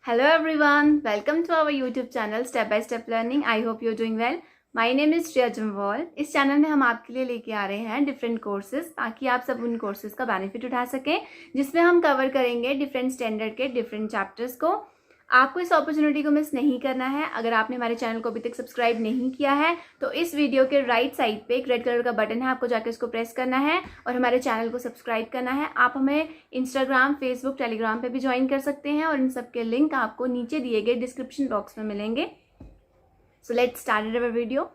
Hello everyone, welcome to our YouTube channel Step by Step Learning. I hope you're doing well. My name is Shreya Jamwal. इस channel में हम आपके लिए लेके आ रहे हैं डिफरेंट कोर्सेज ताकि आप सब उन कोर्सेज का बेनिफिट उठा सकें, जिसमें हम कवर करेंगे डिफरेंट स्टैंडर्ड के डिफरेंट चैप्टर्स को। आपको इस अपॉर्चुनिटी को मिस नहीं करना है। अगर आपने हमारे चैनल को अभी तक सब्सक्राइब नहीं किया है तो इस वीडियो के राइट साइड पे एक रेड कलर का बटन है, आपको जाकर इसको प्रेस करना है और हमारे चैनल को सब्सक्राइब करना है। आप हमें इंस्टाग्राम, फेसबुक, टेलीग्राम पे भी ज्वाइन कर सकते हैं और इन सब के लिंक आपको नीचे दिए गए डिस्क्रिप्शन बॉक्स में मिलेंगे। So let's start our video.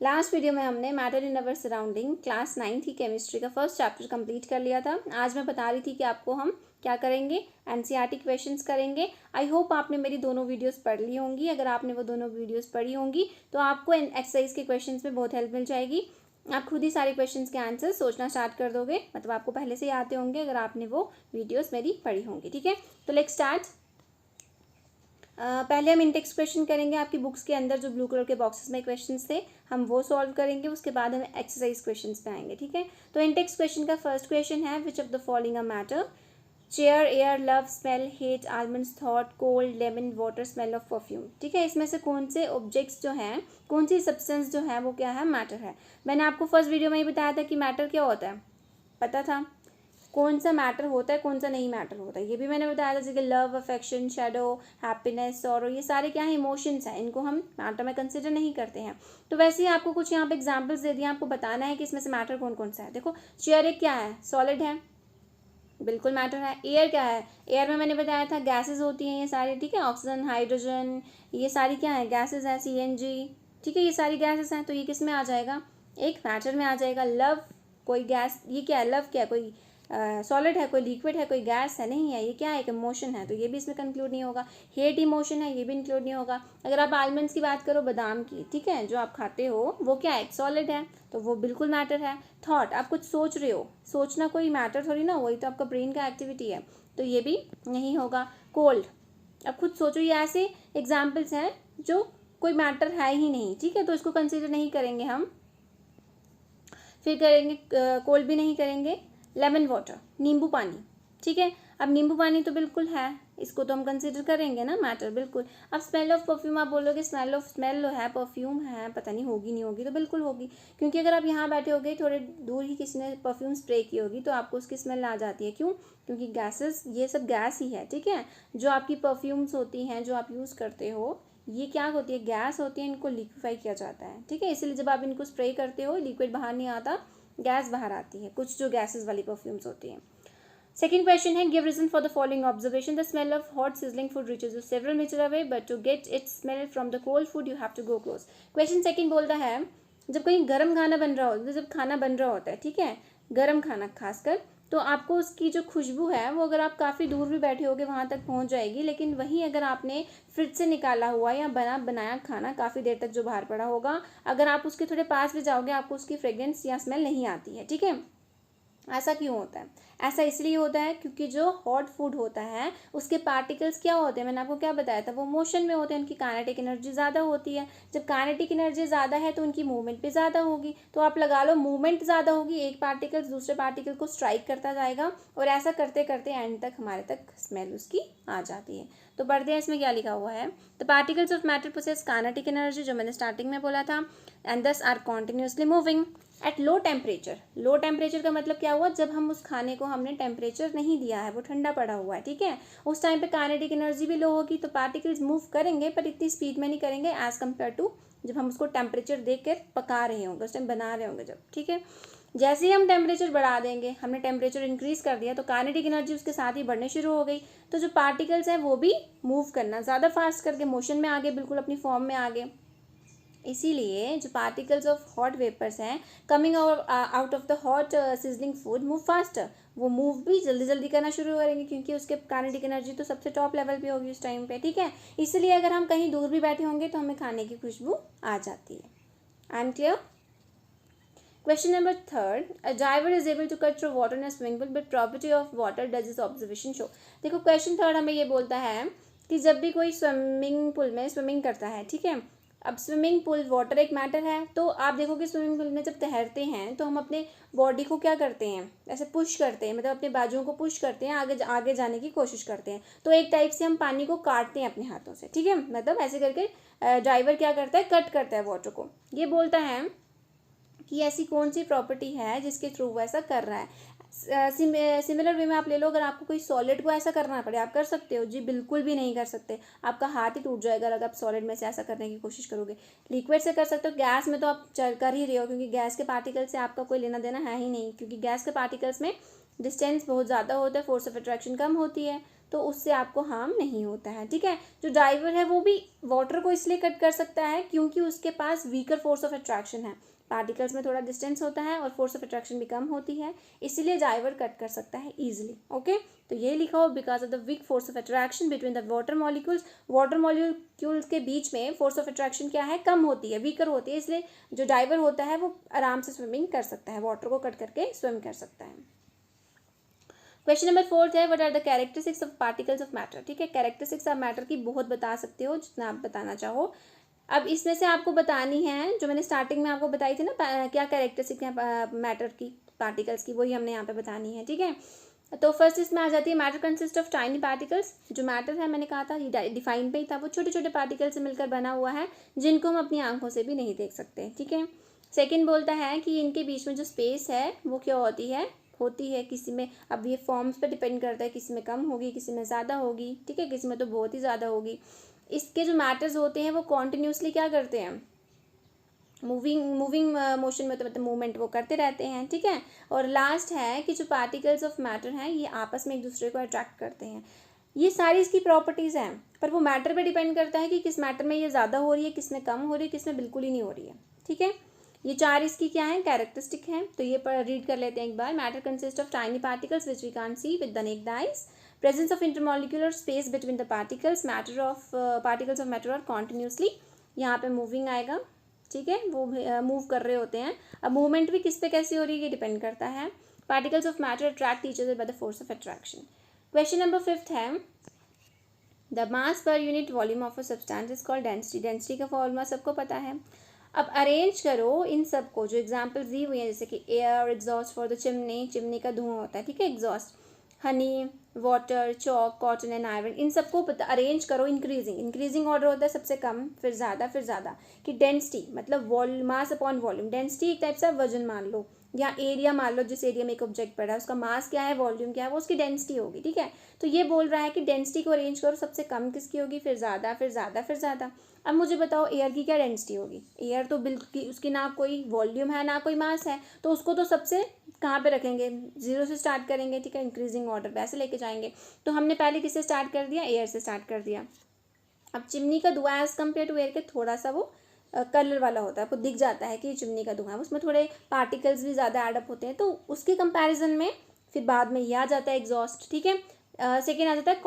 Last video में हमने matter in our surrounding class 9 की केमिस्ट्री का फर्स्ट चैप्टर कंप्लीट कर लिया था। आज मैं बता रही थी कि आपको हम क्या करेंगे, एनसीईआरटी क्वेश्चंस करेंगे। आई होप आपने मेरी दोनों वीडियोस पढ़ ली होंगी। अगर आपने वो दोनों वीडियोस पढ़ी होंगी तो आपको एक्सरसाइज के क्वेश्चंस में बहुत हेल्प मिल जाएगी। आप खुद ही सारे क्वेश्चंस के आंसर सोचना स्टार्ट कर दोगे, मतलब आपको पहले से ही आते होंगे अगर आपने वो वीडियोस मेरी पढ़ी होंगी। ठीक है, तो लेट्स स्टार्ट। पहले हम इंटेक्स क्वेश्चन करेंगे। आपकी बुक्स के अंदर जो ब्लू कलर के बॉक्सेस में क्वेश्चंस थे हम वो सॉल्व करेंगे। उसके बाद हम एक्सरसाइज क्वेश्चंस पे आएंगे। ठीक है, तो इंटेक्स क्वेश्चन का फर्स्ट क्वेश्चन है, which of the following a matter? Chair, air, love, smell, hate, almonds, thought, cold, lemon, water, smell of perfume. ठीक है, इसमें से कौन से ऑब्जेक्ट्स जो हैं, कौन सी सब्सटेंस जो है वो क्या है, मैटर है। मैंने आपको फर्स्ट वीडियो में ही बताया था कि मैटर क्या होता है, पता था कौन सा मैटर होता है, कौन सा नहीं मैटर होता है। ये भी मैंने बताया था, जैसे love, affection, shadow, happiness, sorrow, ये सारे क्या है, इमोशंस हैं। इनको हम मैटर में कंसिडर नहीं करते हैं। तो वैसे ही आपको कुछ यहाँ पे एग्जांपल्स दे दिए, आपको बताना है कि इसमें से मैटर कौन कौन सा है। देखो, चेयर एक क्या है, सॉलिड है, बिल्कुल मैटर है। एयर क्या है, एयर में मैंने बताया था गैसेज होती हैं ये सारी। ठीक है, ऑक्सीजन, हाइड्रोजन, ये सारी क्या है, गैसेज है, सीएनजी। ठीक है, ये सारी गैसेज हैं, तो ये किस में आ जाएगा, एक मैटर में आ जाएगा। लव कोई गैस, ये क्या है, लव क्या है, कोई सॉलिड है, कोई लिक्विड है, कोई गैस है, नहीं है, ये क्या है, एक इमोशन है, तो ये भी इसमें कंक्लूड नहीं होगा। हेट इमोशन है, ये भी इंक्लूड नहीं होगा। अगर आप आलमंड्स की बात करो, बादाम की, ठीक है, जो आप खाते हो वो क्या है, सॉलिड है, तो वो बिल्कुल मैटर है। थॉट, आप कुछ सोच रहे हो, सोचना कोई मैटर थोड़ी ना, वही तो आपका ब्रेन का एक्टिविटी है, तो ये भी नहीं होगा। कोल्ड, अब खुद सोचो, ये ऐसे एग्जाम्पल्स हैं जो कोई मैटर है ही नहीं। ठीक है, तो इसको कंसिडर नहीं करेंगे हम। फिर करेंगे कोल्ड भी नहीं करेंगे। लेमन वाटर, नींबू पानी। ठीक है, अब नींबू पानी तो बिल्कुल है, इसको तो हम कंसिडर करेंगे ना मैटर, बिल्कुल। अब स्मेल ऑफ परफ्यूम, आप बोलोगे स्मेल ऑफ, स्मेल है, परफ्यूम है, पता नहीं होगी नहीं होगी, तो बिल्कुल होगी, क्योंकि अगर आप यहाँ बैठे होगे, थोड़े दूर ही किसी ने परफ्यूम स्प्रे की होगी तो आपको उसकी स्मेल आ जाती है। क्यों? क्योंकि गैसेस, ये सब गैस ही है। ठीक है, जो आपकी परफ्यूम्स होती हैं, जो आप यूज़ करते हो, ये क्या होती है, गैस होती है, इनको लिक्विफाई किया जाता है। ठीक है, इसलिए जब आप इनको स्प्रे करते हो, लिक्विड बाहर नहीं आता, गैस बाहर आती है, कुछ जो गैसेस वाली परफ्यूम्स होती हैं। सेकंड क्वेश्चन है, give reason for the following observation. The smell of hot sizzling food reaches you several metre away, but to get its smell from the cold food you have to go close. Question second बोलता है, जब कहीं गर्म खाना बन रहा होता है, जब खाना बन रहा होता है, ठीक है, गर्म खाना खासकर, तो आपको उसकी जो खुशबू है वो अगर आप काफ़ी दूर भी बैठे होगे वहाँ तक पहुँच जाएगी। लेकिन वहीं अगर आपने फ्रिज से निकाला हुआ या बनाया खाना काफ़ी देर तक जो बाहर पड़ा होगा, अगर आप उसके थोड़े पास भी जाओगे आपको उसकी फ्रेग्रेंस या स्मेल नहीं आती है। ठीक है, ऐसा क्यों होता है? ऐसा इसलिए होता है क्योंकि जो हॉट फूड होता है उसके पार्टिकल्स क्या होते हैं, मैंने आपको क्या बताया था, वो मोशन में होते हैं, उनकी काइनेटिक एनर्जी ज़्यादा होती है। जब काइनेटिक एनर्जी ज़्यादा है तो उनकी मूवमेंट भी ज़्यादा होगी, तो आप लगा लो मूवमेंट ज़्यादा होगी, एक पार्टिकल दूसरे पार्टिकल को स्ट्राइक करता जाएगा और ऐसा करते करते एंड तक हमारे तक स्मेल उसकी आ जाती है। तो पढ़ते हैं इसमें क्या लिखा हुआ है। The particles of matter possess kinetic energy, जो मैंने स्टार्टिंग में बोला था, and thus are continuously moving at low temperature. Low temperature का मतलब क्या हुआ, जब हम उस खाने को हमने टेम्परेचर नहीं दिया है, वो ठंडा पड़ा हुआ है। ठीक है, उस टाइम पे काइनेटिक एनर्जी भी लो होगी, तो पार्टिकल्स मूव करेंगे पर इतनी स्पीड में नहीं करेंगे एज कम्पेयर टू जब हम उसको टेम्परेचर देकर पका रहे होंगे, उस टाइम बना रहे होंगे जब। ठीक है, जैसे ही हम टेम्परेचर बढ़ा देंगे, हमने टेम्परेचर इंक्रीज कर दिया, तो काइनेटिक एनर्जी उसके साथ ही बढ़ने शुरू हो गई, तो जो पार्टिकल्स हैं वो भी मूव करना ज़्यादा फास्ट करके मोशन में आ गए, बिल्कुल अपनी फॉर्म में आ गए। इसीलिए जो पार्टिकल्स ऑफ हॉट वेपर्स हैं coming out of the hot sizzling food move faster, वो मूव भी जल्दी जल्दी करना शुरू करेंगे क्योंकि उसके काइनेटिक एनर्जी तो सबसे टॉप लेवल पे होगी उस टाइम पे। ठीक है, इसलिए अगर हम कहीं दूर भी बैठे होंगे तो हमें खाने की खुशबू आ जाती है। I am clear? Question number third, a driver is able to cut through water in a swimming pool but property of water does is observation show. देखो, क्वेश्चन थर्ड हमें ये बोलता है कि जब भी कोई स्विमिंग पूल में स्विमिंग करता है, ठीक है, अब स्विमिंग पूल वाटर एक मैटर है, तो आप देखोगे स्विमिंग पूल में जब तैरते हैं तो हम अपने बॉडी को क्या करते हैं, ऐसे पुश करते हैं, मतलब अपने बाजुओं को पुश करते हैं, आगे आगे जाने की कोशिश करते हैं। तो एक टाइप से हम पानी को काटते हैं अपने हाथों से, ठीक है, मतलब ऐसे करके ड्राइवर क्या करता है, कट करता है वाटर को। ये बोलता है कि ऐसी कौन सी प्रॉपर्टी है जिसके थ्रू वो ऐसा कर रहा है। सिमिलर वे में आप ले लो, अगर आपको कोई सॉलिड को ऐसा करना पड़े, आप कर सकते हो जी? बिल्कुल भी नहीं कर सकते, आपका हाथ ही टूट जाएगा अगर आप सॉलिड में से ऐसा करने की कोशिश करोगे। लिक्विड से कर सकते हो, गैस में तो आप चल कर ही रहे हो, क्योंकि गैस के पार्टिकल से आपका कोई लेना देना है ही नहीं, क्योंकि गैस के पार्टिकल्स में डिस्टेंस बहुत ज़्यादा होता है, फोर्स ऑफ अट्रैक्शन कम होती है, तो उससे आपको हार्म नहीं होता है, ठीक है। जो ड्राइवर है वो भी वाटर को इसलिए कट कर सकता है क्योंकि उसके पास वीकर फोर्स ऑफ अट्रैक्शन है, पार्टिकल्स में थोड़ा डिस्टेंस होता है और फोर्स ऑफ अट्रैक्शन भी कम होती है, इसीलिए ड्राइवर कट कर सकता है ईजिली। ओके, तो ये लिखा हो, because of the weak force of attraction between the water molecules. Water molecules के बीच में फोर्स ऑफ अट्रैक्शन क्या है, कम होती है, वीकर होती है, इसलिए जो ड्राइवर होता है वो आराम से स्विमिंग कर सकता है, वाटर को कट करके स्विम कर सकता है। क्वेश्चन नंबर 4 है, what are the characteristics of particles of matter. ठीक है, कैरेक्टरिस्टिक्स ऑफ मैटर की बहुत बता सकते हो, जितना आप बताना चाहो। अब इसमें से आपको बतानी है जो मैंने स्टार्टिंग में आपको बताई थी ना, क्या कैरेक्टरिस्टिक है मैटर की, पार्टिकल्स की, वही हमने यहाँ पे बतानी है, ठीक है। तो फर्स्ट इसमें आ जाती है, matter consist of tiny particles. जो मैटर है मैंने कहा था, ये डिफाइन पे ही था, वो छोटे छोटे पार्टिकल से मिलकर बना हुआ है, जिनको हम अपनी आंखों से भी नहीं देख सकते, ठीक है। सेकेंड बोलता है कि इनके बीच में जो स्पेस है वो क्या होती है किसी में, अब ये फॉर्म्स पे डिपेंड करता है, किसी में कम होगी, किसी में ज़्यादा होगी, ठीक है, किसी में तो बहुत ही ज़्यादा होगी। इसके जो मैटर्स होते हैं वो कॉन्टिन्यूसली क्या करते हैं, मूविंग मोशन में, तो मतलब मूवमेंट वो करते रहते हैं, ठीक है। और लास्ट है कि जो पार्टिकल्स ऑफ मैटर हैं ये आपस में एक दूसरे को अट्रैक्ट करते हैं। ये सारी इसकी प्रॉपर्टीज़ हैं, पर वो मैटर पे डिपेंड करता है कि किस मैटर में ये ज़्यादा हो रही है, किस में कम हो रही है, किस में बिल्कुल ही नहीं हो रही है, ठीक है। ये चार इसकी क्या है, कैरेक्टरिस्टिक हैं। तो ये रीड कर लेते हैं एक बार। Matter consist of tiny particles which we can't see with the naked eyes, presence of intermolecular space between the particles, particles of matter are continuously, यहाँ पे मूविंग आएगा, ठीक है, वो मूव कर रहे होते हैं। अब मूवमेंट भी किस पे कैसी हो रही है ये डिपेंड करता है। Particles of matter attract each other by the force of attraction. Question number 5 है, the mass per unit volume of a substance is called density. Density का फॉर्मूला सबको पता है। अब अरेंज करो इन सबको, जो एग्जाम्पल्स दी हुई हैं, जैसे कि air, exhaust for the chimney, chimney का धुआं होता है, ठीक है, exhaust, honey, water, chalk, cotton and iron, इन सबको अरेंज करो इंक्रीजिंग ऑर्डर होता है, सबसे कम फिर ज़्यादा, कि डेंसिटी मतलब मास अपॉन वॉल्यूम। डेंसिटी एक टाइप से वजन मान लो, या एरिया मान लो, जिस एरिया में एक ऑब्जेक्ट पड़ा है उसका मास क्या है, वॉल्यूम क्या है, वो उसकी डेंसिटी होगी, ठीक है। तो ये बोल रहा है कि डेंसिटी को अरेंज करो, सबसे कम किसकी होगी, फिर ज़्यादा। अब मुझे बताओ एयर की क्या डेंसिटी होगी। एयर तो बिल्कुल उसकी ना कोई वॉल्यूम है ना कोई मास है, तो उसको तो सबसे कहाँ पे रखेंगे, 0 से स्टार्ट करेंगे, ठीक है, इंक्रीजिंग ऑर्डर पे ऐसे लेके जाएंगे। तो हमने पहले किससे स्टार्ट कर दिया, एयर से स्टार्ट कर दिया। अब चिमनी का धुआं एज कम्पेयर टू एयर के थोड़ा सा वो कलर वाला होता है, आपको दिख जाता है कि ये चिमनी का धुआं है, उसमें थोड़े पार्टिकल्स भी ज़्यादा एडअप होते हैं, तो उसके कंपैरिजन में फिर बाद में ये आ जाता है एग्जॉस्ट, ठीक है। सेकेंड आ जाता है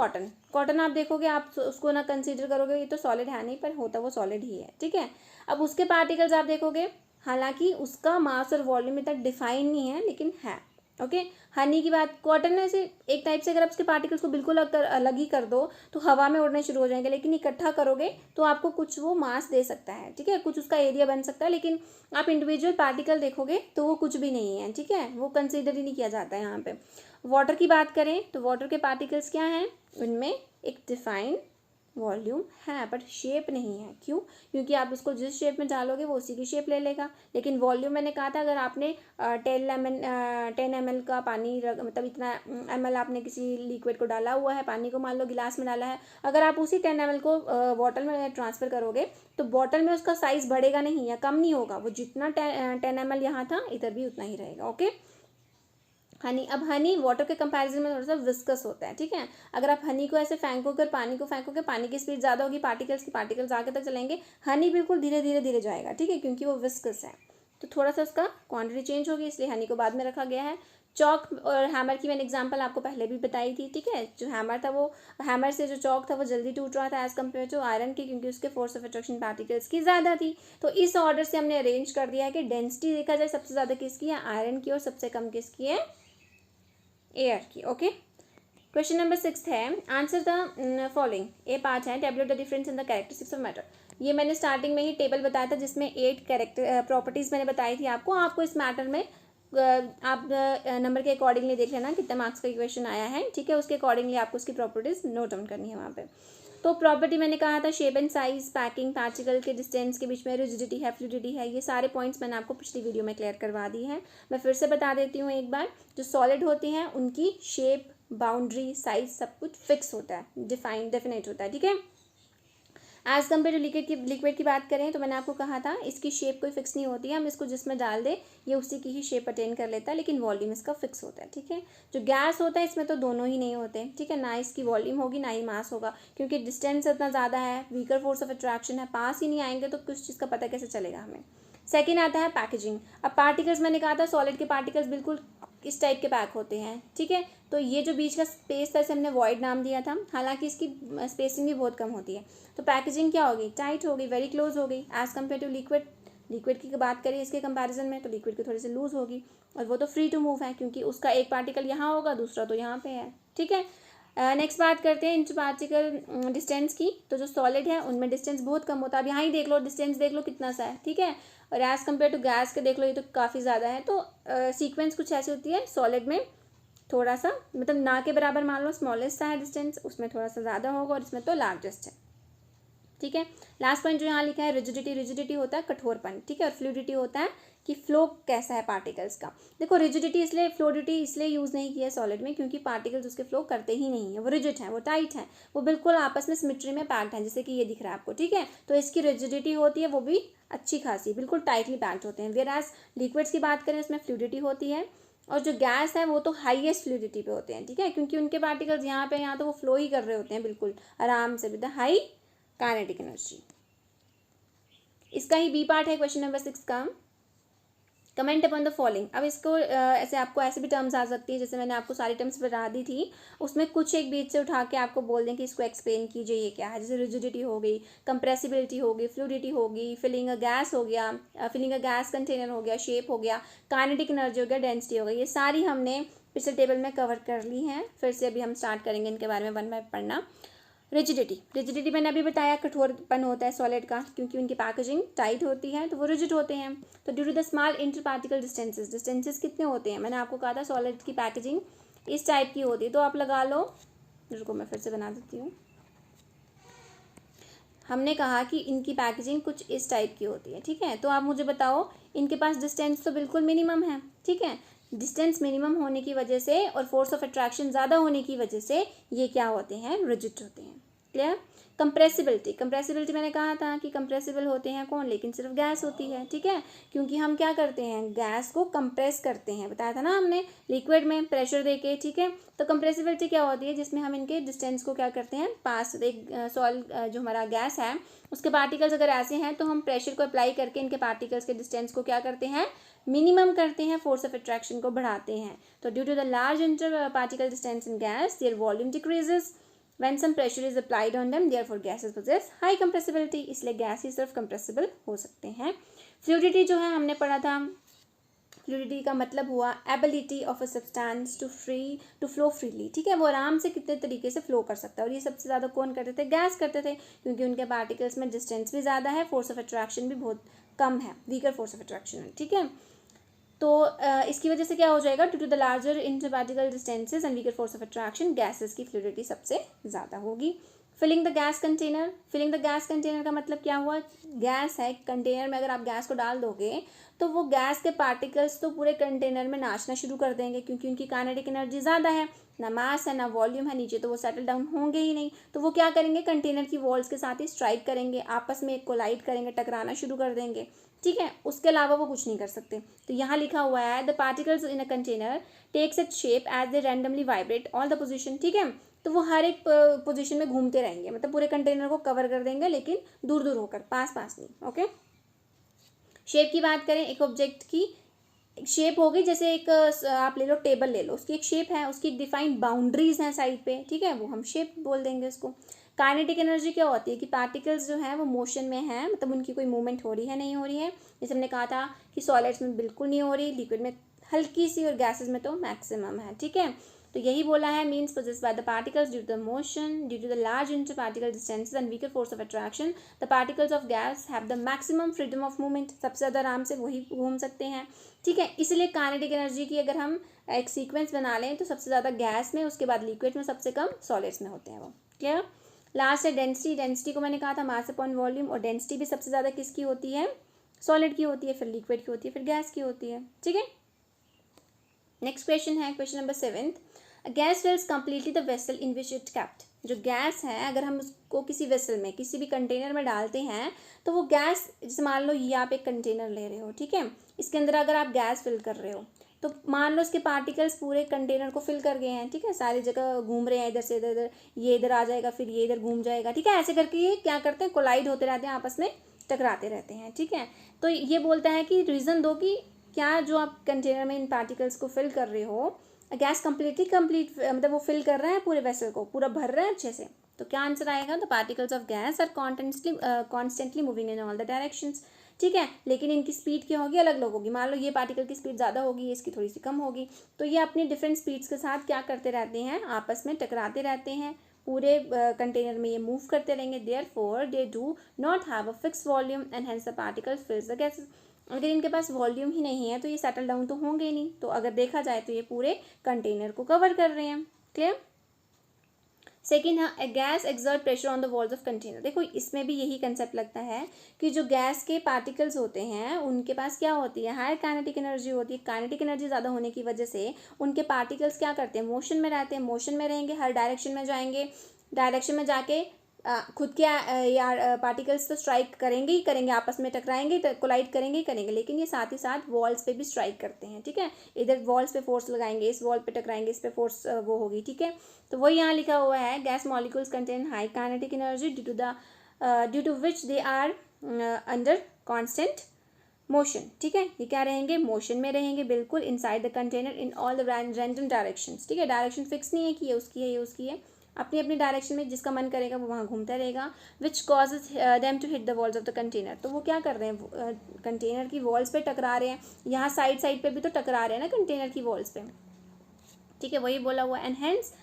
कॉटन आप देखोगे, आप उसको ना कंसीडर करोगे ये तो सॉलिड है नहीं, पर होता वो सॉलिड ही है, ठीक है। अब उसके पार्टिकल्स आप देखोगे, हालांकि उसका मास और वॉल्यूम इतना डिफाइन नहीं है, लेकिन है, ओके। हनी की बात, कॉटन में से एक टाइप से अगर आप उसके पार्टिकल्स को बिल्कुल अलग ही कर दो तो हवा में उड़ने शुरू हो जाएंगे, लेकिन इकट्ठा करोगे तो आपको कुछ वो मास दे सकता है, ठीक है, कुछ उसका एरिया बन सकता है, लेकिन आप इंडिविजुअल पार्टिकल देखोगे तो वो कुछ भी नहीं है, ठीक है, वो कंसिडर ही नहीं किया जाता है यहाँ पे। वाटर की बात करें तो वाटर के पार्टिकल्स क्या हैं, उनमें एक डिफाइन वॉल्यूम है बट शेप नहीं है। क्यों? क्योंकि आप उसको जिस शेप में डालोगे वो उसी की शेप ले लेगा, लेकिन वॉल्यूम मैंने कहा था, अगर आपने 10 ml का पानी मतलब इतना ml आपने किसी लिक्विड को डाला हुआ है, पानी को मान लो गिलास में डाला है, अगर आप उसी 10 ml को बॉटल में ट्रांसफ़र करोगे तो बॉटल में उसका साइज़ बढ़ेगा नहीं या कम नहीं होगा, वो जितना 10 ml यहाँ था इधर भी उतना ही रहेगा, ओके। हनी, अब हनी वाटर के कंपैरिजन में थोड़ा सा विस्कस होता है, ठीक है। अगर आप हनी को ऐसे फेंकोगे, पानी को फेंकोगे, पानी की स्पीड ज़्यादा होगी, पार्टिकल्स आगे तक चलेंगे, हनी बिल्कुल धीरे जाएगा, ठीक है, क्योंकि वो विस्कस है, तो थोड़ा सा उसका क्वांटिटी चेंज होगी, इसलिए हनी को बाद में रखा गया है। चॉक और हैमर की मैंने एग्जांपल आपको पहले भी बताई थी, ठीक है। जो हैमर था वो, हैमर से जो चॉक था वो जल्दी टूट रहा था एज़ कम्पेयर टू आयरन की, क्योंकि उसके फोर्स ऑफ अट्रैक्शन पार्टिकल्स की ज़्यादा थी। तो इस ऑर्डर से हमने अरेंज कर दिया है कि डेंसिटी देखा जाए सबसे ज़्यादा किसकी है, आयरन की, और सबसे कम किसकी है, एयर की, ओके। क्वेश्चन नंबर 6 है, answer the following. A part है, tabulate the difference in the characteristics of matter. ये मैंने स्टार्टिंग में ही टेबल बताया था जिसमें 8 कैरेक्टर प्रॉपर्टीज़ मैंने बताई थी आपको इस मैटर में आप नंबर के अकॉर्डिंगली देख लेना कितना मार्क्स का क्वेश्चन आया है, ठीक है। उसके अकॉर्डिंगली आपको उसकी प्रॉपर्टीज़ नोट डाउन करनी है वहाँ पे। तो प्रॉपर्टी मैंने कहा था shape and size, packing, particle के डिस्टेंस के बीच में रिजिडिटी है, फ्लूइडिटी है, ये सारे पॉइंट्स मैंने आपको पिछली वीडियो में क्लियर करवा दी है। मैं फिर से बता देती हूँ एक बार, जो सॉलिड होती हैं उनकी शेप, बाउंड्री, साइज सब कुछ फिक्स होता है, डेफिनेट होता है, ठीक है। एज कम्पेयर टू लिक्विड की बात करें तो मैंने आपको कहा था इसकी शेप कोई फिक्स नहीं होती है, हम इसको जिसमें डाल दें ये उसी की ही शेप अटेन कर लेता है, लेकिन वॉल्यूम इसका फिक्स होता है, ठीक है। जो गैस होता है इसमें तो दोनों ही नहीं होते, ठीक है, ना इसकी वॉल्यूम होगी ना ही मास होगा, क्योंकि डिस्टेंस इतना ज़्यादा है, वीकर फोर्स ऑफ अट्रैक्शन है, पास ही नहीं आएंगे तो कुछ चीज़ का पता कैसे चलेगा हमें। सेकेंड आता है पैकेजिंग। अब पार्टिकल्स मैंने कहा था सॉलिड के पार्टिकल्स बिल्कुल इस टाइप के पैक होते हैं, ठीक है। तो ये जो बीच का स्पेस था इसे हमने वॉइड नाम दिया था, हालांकि इसकी स्पेसिंग भी बहुत कम होती है। तो पैकेजिंग क्या होगी, टाइट होगी, वेरी क्लोज होगी एज कम्पेयर टू लिक्विड की बात करें इसके कंपैरिजन में तो लिक्विड की थोड़ी सी लूज होगी, और वो तो फ्री टू मूव है क्योंकि उसका एक पार्टिकल यहाँ होगा दूसरा तो यहाँ पे है, ठीक है। नेक्स्ट बात करते हैं इंटर पार्टिकल डिस्टेंस की। तो जो सॉलिड है उनमें डिस्टेंस बहुत कम होता है, अब यहाँ ही देख लो डिस्टेंस देख लो कितना सा है, ठीक है। और एज कम्पेयर टू गैस के देख लो ये तो काफ़ी ज़्यादा है। तो सीक्वेंस कुछ ऐसी होती है, सॉलिड में थोड़ा सा मतलब ना के बराबर मान लो स्मॉलेस्ट सा है डिस्टेंस, उसमें थोड़ा सा ज़्यादा होगा और इसमें तो लार्जेस्ट है, ठीक है। लास्ट पॉइंट जो यहाँ लिखा है रिजिडिटी होता है कठोरपन, ठीक है। और फ्लूइडिटी होता है कि फ्लो कैसा है पार्टिकल्स का। देखो रिजिडिटी फ्लूइडिटी इसलिए यूज़ नहीं किया है सॉलिड में क्योंकि पार्टिकल्स उसके फ्लो करते ही नहीं है, वो रिजिड है, वो टाइट है, वो बिल्कुल आपस में सिमेट्री में पैक्ड है, जैसे कि ये दिख रहा है आपको, ठीक है। तो इसकी रिजिडिटी होती है वो भी अच्छी खासी, बिल्कुल टाइटली पैक्ड होते हैं। वेयर एज लिक्विड्स की बात करें उसमें फ्लूइडिटी होती है, और जो गैस है वो तो हाईएस्ट फ्लूइडिटी पे होते हैं, ठीक है, क्योंकि उनके पार्टिकल्स यहाँ तो वो फ्लो ही कर रहे होते हैं बिल्कुल आराम से, with the high kinetic energy. इसका ही बी पार्ट है क्वेश्चन नंबर 6 का, कमेंट अपॉन द फॉलोइंग। अब इसको ऐसे आपको ऐसे भी टर्म्स आ सकती है, जैसे मैंने आपको सारी टर्म्स बता दी थी, उसमें कुछ एक बीच से उठा के आपको बोल दें कि इसको एक्सप्लेन कीजिए ये क्या है। जैसे रिजिडिटी हो गई, कंप्रेसिबिलिटी होगी, फ्लूइडिटी होगी, फिलिंग अ गैस हो गया, फिलिंग अ गैस कंटेनर हो गया, शेप हो गया, काइनेटिक एनर्जी हो गया, डेंसिटी हो गई, ये सारी हमने पिछले टेबल में कवर कर ली हैं। फिर से अभी हम स्टार्ट करेंगे इनके बारे में वन बाय पढ़ना। रिजिडिटी मैंने अभी बताया कठोरपन होता है सॉलिड का, क्योंकि उनकी पैकेजिंग टाइट होती है तो वो रिजिड होते हैं। तो due to the small inter particle distances कितने होते हैं, मैंने आपको कहा था सॉलिड की पैकेजिंग इस टाइप की होती है। तो आप लगा लो, रुको मैं फिर से बना देती हूँ। हमने कहा कि इनकी पैकेजिंग कुछ इस टाइप की होती है, ठीक है। तो आप मुझे बताओ इनके पास डिस्टेंस तो बिल्कुल मिनिमम है, ठीक है। डिस्टेंस मिनिमम होने की वजह से और फोर्स ऑफ अट्रैक्शन ज़्यादा होने की वजह से ये क्या होते हैं, रिजिड होते हैं। क्लियर। कंप्रेसिबिलिटी मैंने कहा था कि कंप्रेसिबल होते हैं कौन, लेकिन सिर्फ गैस होती है, ठीक है, क्योंकि हम क्या करते हैं गैस को कंप्रेस करते हैं, बताया था ना हमने लिक्विड में प्रेशर देके, ठीक है। तो कंप्रेसिबिलिटी क्या होती है, जिसमें हम इनके डिस्टेंस को क्या करते हैं पास, एक जो हमारा गैस है उसके पार्टिकल्स अगर ऐसे हैं तो हम प्रेशर को अप्लाई करके इनके पार्टिकल्स के डिस्टेंस को क्या करते हैं, मिनिमम करते हैं, फोर्स ऑफ अट्रैक्शन को बढ़ाते हैं। तो due to the large interparticle distance in gas their volume decreases when some pressure is applied on them, therefore gases possess high compressibility, इसलिए गैस ही सिर्फ कंप्रेसिबल हो सकते हैं। फ्लूइडिटी जो है हमने पढ़ा था, फ्लूइडिटी का मतलब हुआ ability of a substance to flow freely, ठीक है, वो आराम से कितने तरीके से फ्लो कर सकता है। और ये सबसे ज़्यादा कौन करते थे, गैस करते थे, क्योंकि उनके पार्टिकल्स में डिस्टेंस भी ज़्यादा है, फोर्स ऑफ अट्रैक्शन भी बहुत कम है, वीकर फोर्स ऑफ अट्रैक्शन है, ठीक है। तो इसकी वजह से क्या हो जाएगा, due to the larger interparticle distances and weaker force of attraction gases की फ्लूइडिटी सबसे ज़्यादा होगी। फिलिंग द गैस कंटेनर का मतलब क्या हुआ, गैस है कंटेनर में, अगर आप गैस को डाल दोगे तो वो गैस के पार्टिकल्स तो पूरे कंटेनर में नाचना शुरू कर देंगे, क्योंकि उनकी काइनेटिक एनर्जी ज़्यादा है, ना मास है ना वॉल्यूम है, नीचे तो वो सेटल डाउन होंगे ही नहीं। तो वो क्या करेंगे, कंटेनर की वॉल्स के साथ ही स्ट्राइक करेंगे, आपस में कोलाइड करेंगे, टकराना शुरू कर देंगे, ठीक है। उसके अलावा वो कुछ नहीं कर सकते। तो यहाँ लिखा हुआ है the particles in a container takes its shape as they randomly vibrate all the position, ठीक है। तो वो हर एक पोजीशन में घूमते रहेंगे, मतलब पूरे कंटेनर को कवर कर देंगे, लेकिन दूर दूर होकर, पास पास नहीं, ओके। शेप की बात करें, एक ऑब्जेक्ट की शेप होगी, जैसे एक आप ले लो टेबल ले लो, उसकी एक शेप है, उसकी एक डिफाइंड बाउंड्रीज हैं साइड पे, ठीक है, वो हम शेप बोल देंगे उसको। काइनेटिक एनर्जी क्या होती है कि पार्टिकल्स जो हैं वो मोशन में हैं, मतलब उनकी कोई मूवमेंट हो रही है नहीं हो रही है, जैसे हमने कहा था कि सॉलिड्स में बिल्कुल नहीं हो रही, लिक्विड में हल्की सी और गैसेस में तो मैक्सिमम है, ठीक है। तो यही बोला है, means possessed by the particles due to the motion, due to the large interparticle distances and weaker force of attraction the particles of gas have the maximum freedom of movement. सबसे ज़्यादा आराम से वही घूम सकते हैं, ठीक है। इसलिए काइनेटिक एनर्जी की अगर हम एक सीक्वेंस बना लें तो सबसे ज़्यादा गैस में, उसके बाद लिक्विड में, सबसे कम सॉलिड्स में होते हैं वो। क्लियर। लास्ट है डेंसिटी। डेंसिटी को मैंने कहा था मास अपॉन वॉल्यूम, और डेंसिटी भी सबसे ज़्यादा किसकी होती है? सॉलिड की होती है, फिर लिक्विड की होती है, फिर गैस की होती है, ठीक है। नेक्स्ट क्वेश्चन है question number 7th। Gas fills completely the vessel in which it kept. जो गैस है अगर हम उसको किसी वेसल में, किसी भी कंटेनर में डालते हैं तो वो गैस, जैसे मान लो ये आप एक कंटेनर ले रहे हो, ठीक है, इसके अंदर अगर आप गैस फिल कर रहे हो तो मान लो इसके पार्टिकल्स पूरे कंटेनर को फिल कर गए हैं, ठीक है, सारी जगह घूम रहे हैं, इधर से इधर, ये इधर आ जाएगा, फिर ये इधर घूम जाएगा, ठीक है, ऐसे करके ये क्या करते हैं? कोलाइड होते रहते हैं, आपस में टकराते रहते हैं, ठीक है। तो ये बोलता है कि रीज़न दो कि क्या जो आप कंटेनर में इन पार्टिकल्स को फिल कर रहे हो, गैस कंप्लीट मतलब वो फिल कर रहा है पूरे वेसल को, पूरा भर रहा है अच्छे से। तो क्या आंसर आएगा? The particles of gas are constantly moving in all the directions, ठीक है, लेकिन इनकी स्पीड क्या होगी? अलग अलग होगी। मान लो ये पार्टिकल की स्पीड ज़्यादा होगी, इसकी थोड़ी सी कम होगी, तो ये अपनी डिफरेंट स्पीड्स के साथ क्या करते रहते हैं? आपस में टकराते रहते हैं, पूरे कंटेनर में ये मूव करते रहेंगे। Therefore they do not have a fix volume and hence the particles फिल्स the gases. अगर इनके पास वॉल्यूम ही नहीं है तो ये सेटल डाउन तो होंगे ही नहीं, तो अगर देखा जाए तो ये पूरे कंटेनर को कवर कर रहे हैं। क्लियर। सेकेंड है gas exert pressure on the walls of container. देखो इसमें भी यही कंसेप्ट लगता है कि जो गैस के पार्टिकल्स होते हैं उनके पास क्या होती है? हायर काइनेटिक एनर्जी होती है। काइनेटिक एनर्जी ज़्यादा होने की वजह से उनके पार्टिकल्स क्या करते हैं? मोशन में रहते हैं, मोशन में रहेंगे, हर डायरेक्शन में जाएंगे, डायरेक्शन में जाके खुद के या पार्टिकल्स तो स्ट्राइक करेंगे ही करेंगे, आपस में टकराएंगे, कोलाइड करेंगे ही करेंगे, लेकिन ये साथ ही साथ वॉल्स पे भी स्ट्राइक करते हैं, ठीक है। इधर वॉल्स पे फोर्स लगाएंगे, इस वॉल पे टकराएंगे, इस पे फोर्स वो होगी, ठीक है। तो वही यहाँ लिखा हुआ है, gas molecules contain high kinetic energy due to which they are under constant motion, ठीक है। ये क्या रहेंगे? मोशन में रहेंगे बिल्कुल, inside the container in all the random directions, ठीक है। डायरेक्शन फिक्स नहीं है कि ये उसकी है, ये उसकी है, अपनी अपनी डायरेक्शन में जिसका मन करेगा वो वहाँ घूमता रहेगा। Which causes them to hit the walls of the container. तो वो क्या कर रहे हैं? कंटेनर की वॉल्स पे टकरा रहे हैं, यहाँ साइड साइड पे भी तो टकरा रहे हैं ना कंटेनर की वॉल्स पे, ठीक है, वही बोला हुआ। And hence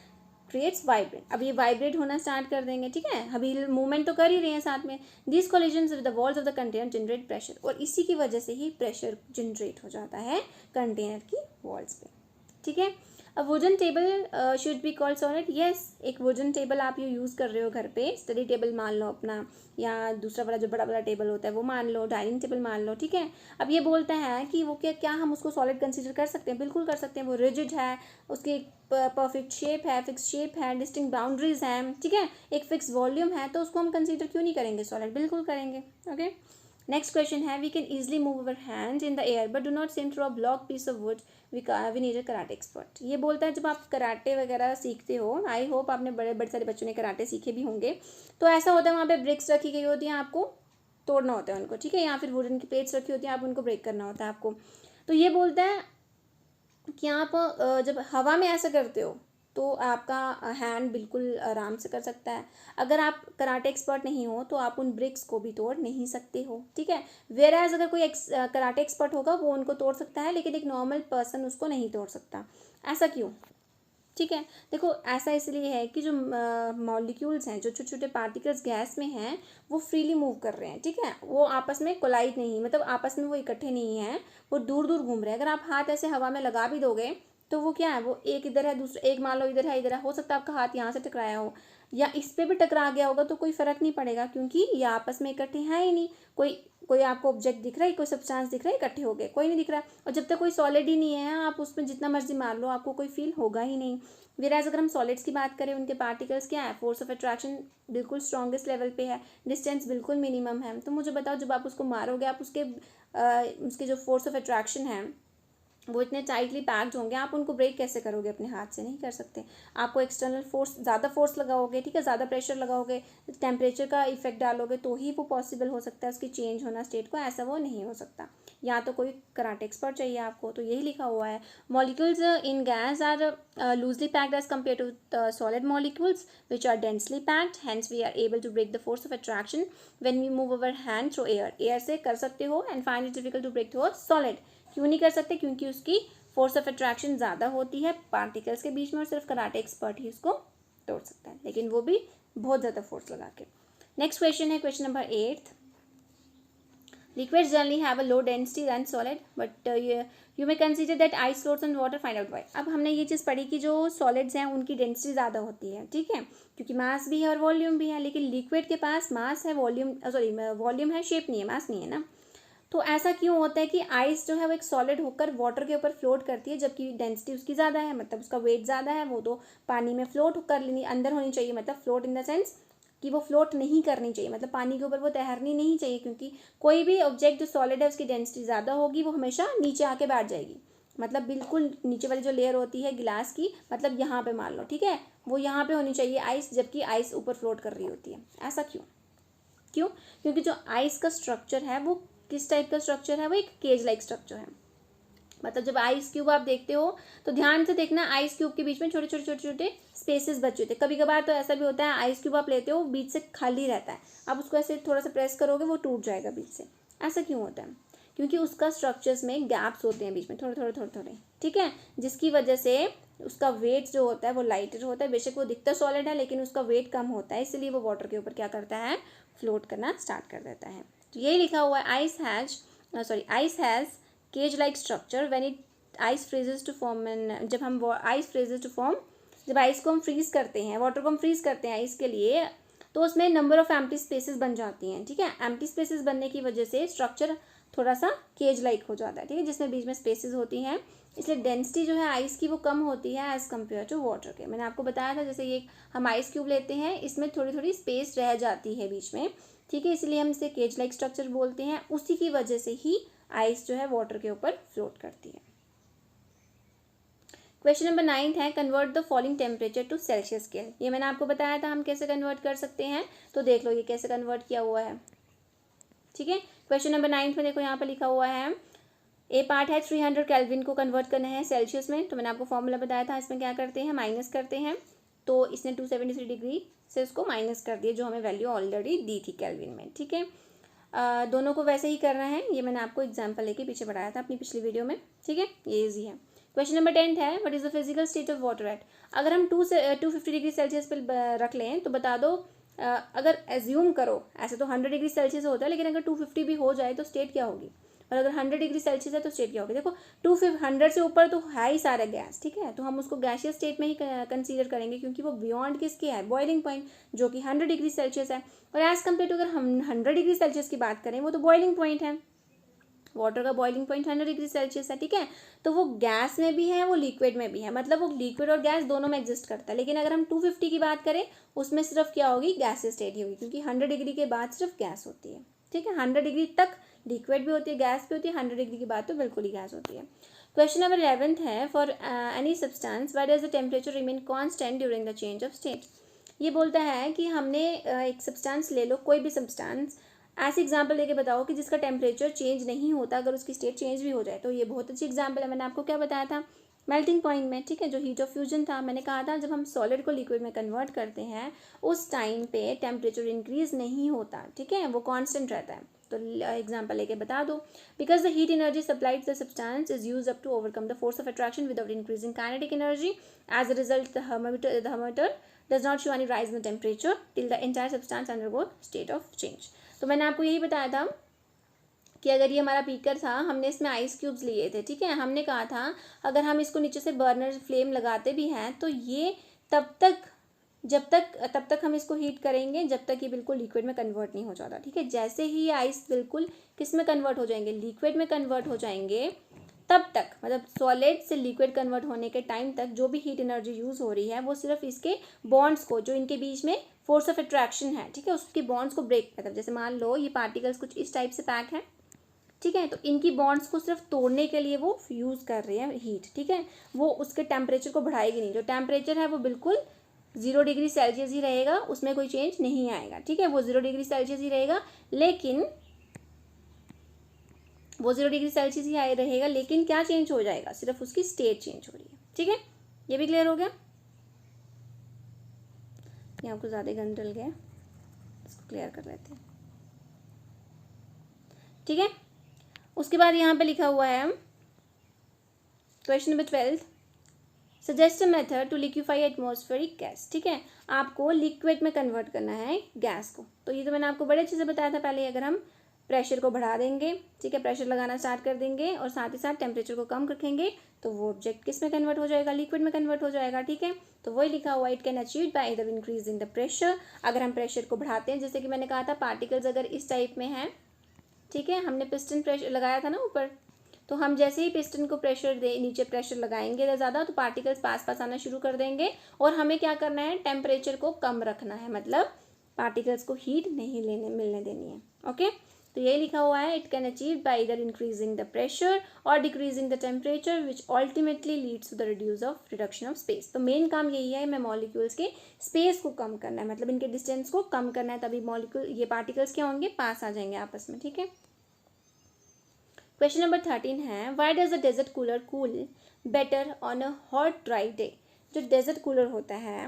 creates vibrate. अब ये वाइब्रेट होना स्टार्ट कर देंगे, ठीक है, अभी मूवमेंट तो कर ही रहे हैं साथ में। This collisions with the walls of the container generate pressure, और इसी की वजह से ही प्रेशर जनरेट हो जाता है कंटेनर की वॉल्स पे, ठीक है। अब wooden table should be called solid. Yes, एक वुडन टेबल आप यूज़ कर रहे हो घर पे, स्टडी टेबल मान लो अपना, या दूसरा वाला जो बड़ा बड़ा टेबल होता है वो मान लो, डाइनिंग टेबल मान लो, ठीक है। अब ये बोलता है कि वो क्या हम उसको सॉलिड कंसीडर कर सकते हैं? बिल्कुल कर सकते हैं। वो रिजिड है, उसकी परफेक्ट शेप है, फिक्स शेप है, डिस्टिंक्ट बाउंड्रीज हैं, ठीक है, एक फिक्स वॉल्यूम है, तो उसको हम कंसीडर क्यों नहीं करेंगे सॉलिड? बिल्कुल करेंगे। ओके, नेक्स्ट क्वेश्चन है, we can easily move our hand in the air but do not seem through a block piece of wood, we need a karate expert. ये बोलता है जब आप कराटे वगैरह सीखते हो, आई होप आपने बड़े बड़े सारे बच्चों ने कराटे सीखे भी होंगे, तो ऐसा होता है वहाँ पे ब्रिक्स रखी गई होती हैं, आपको तोड़ना होता है उनको, ठीक है, या फिर वुडन की प्लेट्स रखी होती हैं, आप उनको ब्रेक करना होता है आपको। तो ये बोलता है कि आप जब हवा में ऐसा करते हो तो आपका हैंड बिल्कुल आराम से कर सकता है। अगर आप कराटे एक्सपर्ट नहीं हो तो आप उन ब्रिक्स को भी तोड़ नहीं सकते हो, ठीक है। वेयर एज अगर कोई कराटे एक्सपर्ट होगा वो उनको तोड़ सकता है, लेकिन एक नॉर्मल पर्सन उसको नहीं तोड़ सकता। ऐसा क्यों? ठीक है, देखो ऐसा इसलिए है कि जो मॉलिक्यूल्स हैं, जो छोटे छोटे पार्टिकल्स गैस में हैं, वो फ्रीली मूव कर रहे हैं, ठीक है, वो आपस में कोलाइड नहीं, मतलब आपस में वो इकट्ठे नहीं हैं, वो दूर दूर घूम रहे हैं। अगर आप हाथ ऐसे हवा में लगा भी दोगे तो वो क्या है, वो एक इधर है, दूसरा एक मान लो इधर है, इधर है, हो सकता है आपका हाथ यहाँ से टकराया हो या इस पे भी टकरा गया होगा, तो कोई फ़र्क नहीं पड़ेगा, क्योंकि ये आपस में इकट्ठे हैं ही नहीं। कोई कोई आपको ऑब्जेक्ट दिख रहा है, कोई सब्सटेंस दिख रहा है, इकट्ठे हो गए, कोई नहीं दिख रहा। और जब तक कोई सॉलिड ही नहीं है, आप उसमें जितना मर्जी मार लो, आपको कोई फील होगा ही नहीं। वेराज अगर हम सॉलिड्स की बात करें, उनके पार्टिकल्स क्या है, फोर्स ऑफ अट्रैक्शन बिल्कुल स्ट्रॉन्गेस्ट लेवल पे है, डिस्टेंस बिल्कुल मिनिमम है। तो मुझे बताओ, जब आप उसको मारोगे, आप उसके जो फोर्स ऑफ अट्रैक्शन है वो इतने टाइटली पैक्ड होंगे, आप उनको ब्रेक कैसे करोगे? अपने हाथ से नहीं कर सकते। आपको एक्सटर्नल फोर्स, ज़्यादा फोर्स लगाओगे, ठीक है, ज़्यादा प्रेशर लगाओगे, टेम्परेचर का इफेक्ट डालोगे, तो ही वो पॉसिबल हो सकता है उसकी चेंज होना स्टेट को, ऐसा वो नहीं हो सकता। या तो कोई कराटे एक्सपर्ट चाहिए आपको। तो यही लिखा हुआ है, molecules in gas are loosely packed as compare to solid molecules which are densely packed, hence we are able to break the force of attraction when we move our hand through air. Air से कर सकते हो and find it difficult to break through a solid. क्यों नहीं कर सकते? क्योंकि उसकी फोर्स ऑफ अट्रैक्शन ज़्यादा होती है पार्टिकल्स के बीच में और सिर्फ कराटे एक्सपर्ट ही उसको तोड़ सकता है, लेकिन वो भी बहुत ज़्यादा फोर्स लगा के। नेक्स्ट क्वेश्चन है question number 8। Liquids generally have a low density than solid, but you may consider that ice floats on water. Find out why. अब हमने ये चीज़ पढ़ी कि जो सॉलिड्स हैं उनकी डेंसिटी ज़्यादा होती है, ठीक है, क्योंकि मास भी है और वॉल्यूम भी है, लेकिन लिक्विड के पास मास है, वॉल्यूम है, शेप नहीं है, मास नहीं है ना। तो ऐसा क्यों होता है कि आइस जो है वो एक सॉलिड होकर वाटर के ऊपर फ्लोट करती है, जबकि डेंसिटी उसकी ज़्यादा है, मतलब उसका वेट ज़्यादा है, वो तो पानी में फ्लोट कर लेनी अंदर होनी चाहिए, मतलब फ्लोट इन द सेंस कि वो फ्लोट नहीं करनी चाहिए, मतलब पानी के ऊपर वो तैरनी नहीं चाहिए, क्योंकि कोई भी ऑब्जेक्ट जो सॉलिड है उसकी डेंसिटी ज़्यादा होगी, वो हमेशा नीचे आके बैठ जाएगी, मतलब बिल्कुल नीचे वाली जो लेयर होती है गिलास की, मतलब यहाँ पे मान लो, ठीक है, वो यहाँ पे होनी चाहिए आइस, जबकि आइस ऊपर फ्लोट कर रही होती है। ऐसा क्यों? क्योंकि जो आइस का स्ट्रक्चर है वो किस टाइप का स्ट्रक्चर है, वो एक केज लाइक स्ट्रक्चर है। मतलब जब आइस क्यूब आप देखते हो तो ध्यान से देखना, आइस क्यूब के बीच में छोटे छोटे छोटे छोटे स्पेसेस बचे होते हैं। कभी कभार तो ऐसा भी होता है आइस क्यूब आप लेते हो बीच से खाली रहता है, आप उसको ऐसे थोड़ा सा प्रेस करोगे वो टूट जाएगा बीच से। ऐसा क्यों होता है? क्योंकि उसका स्ट्रक्चर्स में गैप्स होते हैं बीच में, थोड़े थोड़े थोड़े थोड़े, ठीक है, जिसकी वजह से उसका वेट जो होता है वो लाइटर होता है। बेशक वो दिखता सॉलिड है लेकिन उसका वेट कम होता है, इसलिए वो वाटर के ऊपर क्या करता है, फ्लोट करना स्टार्ट कर देता है। तो यही लिखा हुआ है, ice has cage like structure when it ice freezes to form. जब हम आइस फ्रीजेज टू फॉर्म, जब आइस को हम फ्रीज करते हैं, वाटर को हम फ्रीज करते हैं आइस के लिए, तो उसमें नंबर ऑफ एम्प्टी स्पेसेस बन जाती हैं, ठीक है। एम्प्टी स्पेसेस बनने की वजह से स्ट्रक्चर थोड़ा सा केज लाइक हो जाता है, ठीक है, जिसमें बीच में स्पेसेस होती हैं, इसलिए डेंसिटी जो है आइस की वो कम होती है एज़ कम्पेयर टू वाटर के। मैंने आपको बताया था जैसे ये हम आइस क्यूब लेते हैं, इसमें थोड़ी थोड़ी स्पेस रह जाती है बीच में, ठीक है, इसलिए हम इसे केज लाइक स्ट्रक्चर बोलते हैं। उसी की वजह से ही आइस जो है वाटर के ऊपर फ्लोट करती है। क्वेश्चन नंबर 9 है, convert the following temperature to Celsius scale. ये मैंने आपको बताया था हम कैसे कन्वर्ट कर सकते हैं, तो देख लो ये कैसे कन्वर्ट किया हुआ है, ठीक है। क्वेश्चन नंबर 9 में देखो यहाँ पे लिखा हुआ है, ए पार्ट है 300 केल्विन को कन्वर्ट करना है सेल्सियस में, तो मैंने आपको फॉर्मूला बताया था, इसमें क्या करते हैं, माइनस करते हैं, तो इसने 273 डिग्री से इसको माइनस कर दिया, जो हमें वैल्यू ऑलरेडी दी थी केल्विन में, ठीक है। दोनों को वैसे ही करना है, ये मैंने आपको एग्जाम्पल लेके पीछे बढ़ाया था अपनी पिछली वीडियो में, ठीक है, ये ईजी है। क्वेश्चन नंबर 10 है, what is the physical state of water at. अगर हम 250 डिग्री सेल्सियस पर रख लें तो बता दो, अगर एज्यूम करो, ऐसे तो 100 डिग्री सेल्सियस होता है, लेकिन अगर 250 भी हो जाए तो स्टेट क्या होगी, और अगर 100 डिग्री सेल्सियस है तो स्टेट क्या होगी। देखो 200 से ऊपर तो है ही सारा गैस, ठीक है, तो हम उसको गैसियस स्टेट में ही कंसीडर करेंगे, क्योंकि वो बियॉन्ड किसके है, बॉइलिंग पॉइंट, जो कि 100 डिग्री सेल्सियस है। और एज कम्पेयर टू अगर हम 100 डिग्री सेल्सियस की बात करें, वो तो बॉइलिंग पॉइंट है, वाटर का बॉइलिंग पॉइंट 100 डिग्री सेल्सियस है, ठीक है, तो वो गैस में भी है, वो लिक्विड में भी है, मतलब वो लिक्विड और गैस दोनों में एग्जिस्ट करता है। लेकिन अगर हम 250 की बात करें, उसमें सिर्फ क्या होगी, गैसियस स्टेट ही होगी, क्योंकि 100 डिग्री के बाद सिर्फ गैस होती है, ठीक है। 100 डिग्री तक लिक्विड भी होती है, गैस भी होती है, 100 डिग्री के बाद तो बिल्कुल ही गैस होती है। क्वेश्चन नंबर 11 है, for any substance why does the temperature remain constant during the change of state. ये बोलता है कि हमने एक सब्सटेंस ले लो, कोई भी सब्सटेंस, ऐसे एग्जाम्पल लेके बताओ कि जिसका टेम्परेचर चेंज नहीं होता, अगर उसकी स्टेट चेंज भी हो जाए। तो ये बहुत अच्छी एग्जाम्पल है, मैंने आपको क्या बताया था, मेल्टिंग पॉइंट में, ठीक है, जो हीट ऑफ फ्यूजन था, मैंने कहा था जब हम सॉलिड को लिक्विड में कन्वर्ट करते हैं उस टाइम पे टेम्परेचर इंक्रीज नहीं होता, ठीक है, वो कांस्टेंट रहता है। तो एग्जाम्पल लेके बता दो, because the heat energy supplied the substance is use up to overcome the force of attraction without increasing kinetic energy, as a result the thermometer does not show any rise in the temperature till the entire substance undergo state of change। तो मैंने आपको यही बताया था कि अगर ये हमारा बीकर था, हमने इसमें आइस क्यूब्स लिए थे, ठीक है, हमने कहा था अगर हम इसको नीचे से बर्नर फ्लेम लगाते भी हैं तो ये तब तक हम इसको हीट करेंगे जब तक ये बिल्कुल लिक्विड में कन्वर्ट नहीं हो जाता, ठीक है। जैसे ही आइस बिल्कुल किस में कन्वर्ट हो जाएंगे, लिक्विड में कन्वर्ट हो जाएंगे, तब तक, मतलब सॉलिड से लिक्विड कन्वर्ट होने के टाइम तक जो भी हीट एनर्जी यूज़ हो रही है वो सिर्फ इसके बॉन्ड्स को, जो इनके बीच में फोर्स ऑफ अट्रैक्शन है, ठीक है, उसके बॉन्ड्स को ब्रेक, मतलब जैसे मान लो ये पार्टिकल्स कुछ इस टाइप से पैक है, ठीक है, तो इनकी बॉन्ड्स को सिर्फ तोड़ने के लिए वो यूज़ कर रहे हैं हीट, ठीक है, वो उसके टेम्परेचर को बढ़ाएगी नहीं, जो टेम्परेचर है वो बिल्कुल 0 डिग्री सेल्सियस ही रहेगा, उसमें कोई चेंज नहीं आएगा, ठीक है, वो 0 डिग्री सेल्सियस ही रहेगा, लेकिन वो 0 डिग्री सेल्सियस ही रहेगा, लेकिन क्या चेंज हो जाएगा, सिर्फ उसकी स्टेट चेंज हो रही है, ठीक है, ये भी क्लियर हो गया। यहाँ कुछ ज़्यादा गंद डल गया, इसको क्लियर कर लेते हैं, ठीक है। उसके बाद यहाँ पे लिखा हुआ है question number 12, suggest a method to liquefy atmospheric gas. ठीक है, आपको लिक्विड में कन्वर्ट करना है गैस को। तो ये तो मैंने आपको बड़े अच्छे से बताया था पहले। अगर हम प्रेशर को बढ़ा देंगे, ठीक है, प्रेशर लगाना स्टार्ट कर देंगे और साथ ही साथ टेम्परेचर को कम रखेंगे, तो वो ऑब्जेक्ट किस में कन्वर्ट हो जाएगा, लिक्विड में कन्वर्ट हो जाएगा। ठीक है, तो वही लिखा हुआ, it can achieve by the increasing the pressure. अगर हम प्रेशर को बढ़ाते हैं, जैसे कि मैंने कहा था पार्टिकल्स अगर इस टाइप में हैं, ठीक है, हमने पिस्टन प्रेशर लगाया था ना ऊपर, तो हम जैसे ही पिस्टन को प्रेशर दे, नीचे प्रेशर लगाएंगे ज़्यादा, तो पार्टिकल्स पास पास आना शुरू कर देंगे। और हमें क्या करना है, टेम्परेचर को कम रखना है, मतलब पार्टिकल्स को हीट नहीं मिलने देनी है। ओके, तो ये लिखा हुआ है, it can achieve by either increasing the pressure और decreasing the temperature which ultimately leads to the reduction of space. तो मेन काम यही है, मैं मॉलिक्यूल्स के स्पेस को कम करना है, मतलब इनके डिस्टेंस को कम करना है, तभी मॉलिक्यूल ये पार्टिकल्स क्या होंगे, पास आ जाएंगे आपस में। ठीक है, क्वेश्चन नंबर 13 है, why does the desert cooler cool better on a hot dry day. जो डेजर्ट कूलर होता है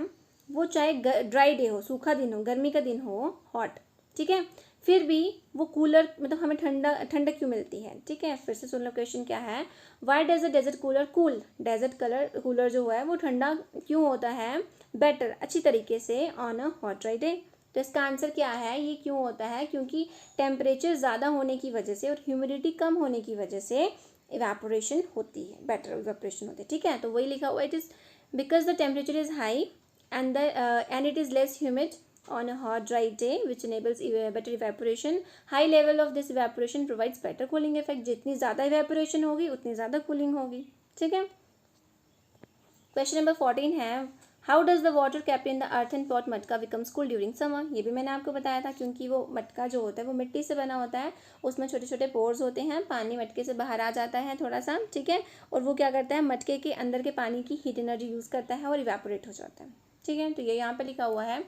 वो चाहे ड्राई डे हो, सूखा दिन हो, गर्मी का दिन हो, हॉट, ठीक है, फिर भी वो कूलर, मतलब हमें ठंडक क्यों मिलती है। ठीक है, फिर से सुन लो क्वेश्चन क्या है, why does the desert cooler cool. Desert cooler जो है वो ठंडा क्यों होता है, बेटर, अच्छी तरीके से, on a hot dry day. तो इसका आंसर क्या है, ये क्यों होता है, क्योंकि टेम्परेचर ज़्यादा होने की वजह से और ह्यूमिडिटी कम होने की वजह से इवेपोरेशन होती है, बेटर इवेपोरेशन होती है। ठीक है, तो वही लिखा हुआ, it is because the temperature is high and it is less humid on a hot dry day which enables better evaporation. High level of this evaporation provides better cooling effect. जितनी ज़्यादा evaporation होगी उतनी ज़्यादा cooling होगी। ठीक है, question number 14 है, how does the water kept in the earthen pot मटका बिकम्स कूल ड्यूरिंग समर। ये भी मैंने आपको बताया था, क्योंकि वो मटका जो होता है वो मिट्टी से बना होता है, उसमें छोटे छोटे पोर्स होते हैं, पानी मटके से बाहर आ जाता है थोड़ा सा, ठीक है, और वो क्या करता है, मटके के अंदर के पानी की हीट एनर्जी यूज़ करता है और इवेपोरेट हो जाता है। ठीक है, तो ये यहाँ पे लिखा हुआ है,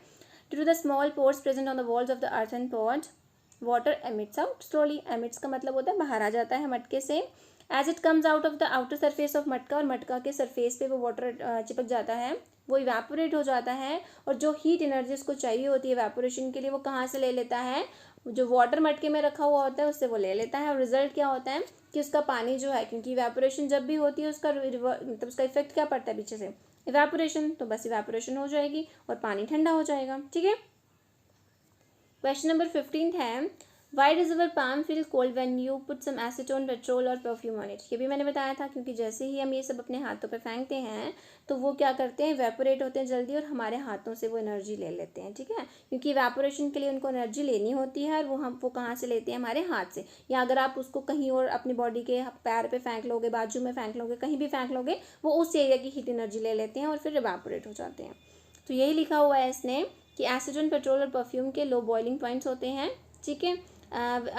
due to the small pores present on the walls of the earthen pot water emits out slowly. Emits का मतलब होता है बाहर आ जाता है मटके से। As it comes out of the outer surface of मटका, और मटका के सरफेस पे वो वाटर चिपक जाता है, वो इवेपोरेट हो जाता है, और जो हीट एनर्जी उसको चाहिए होती है इवेपोरेशन के लिए, वो कहाँ से ले लेता है, जो वाटर मटके में रखा हुआ होता है उससे वो ले लेता है। और रिजल्ट क्या होता है कि उसका पानी जो है, क्योंकि इवेपोरेशन जब भी होती है उसका मतलब उसका इफेक्ट क्या पड़ता है पीछे से, इवेपोरेशन, तो बस इवेपोरेशन हो जाएगी और पानी ठंडा हो जाएगा। ठीक है, क्वेश्चन नंबर 15 है, why does our palm feel cold when you put some acetone, petrol और परफ्यूम ऑन इट। ये भी मैंने बताया था, क्योंकि जैसे ही हम ये सब अपने हाथों पे फेंकते हैं तो वो क्या करते हैं, इवेपोरेट होते हैं जल्दी और हमारे हाथों से वो एनर्जी ले लेते हैं। ठीक है, क्योंकि इवेपोरेशन के लिए उनको एनर्जी लेनी होती है, और वो कहाँ से लेते हैं, हमारे हाथ से। या अगर आप उसको कहीं और अपनी बॉडी के पैर पे फेंक लोगे, बाजू में फेंक लोगे, कहीं भी फेंक लोगे, वो उस एरिया की हीट एनर्जी ले लेते हैं और फिर इवेपोरेट हो जाते हैं। तो यही लिखा हुआ है इसने कि एसीटोन, पेट्रोल और परफ्यूम के लो बॉइलिंग पॉइंट्स होते हैं। ठीक है,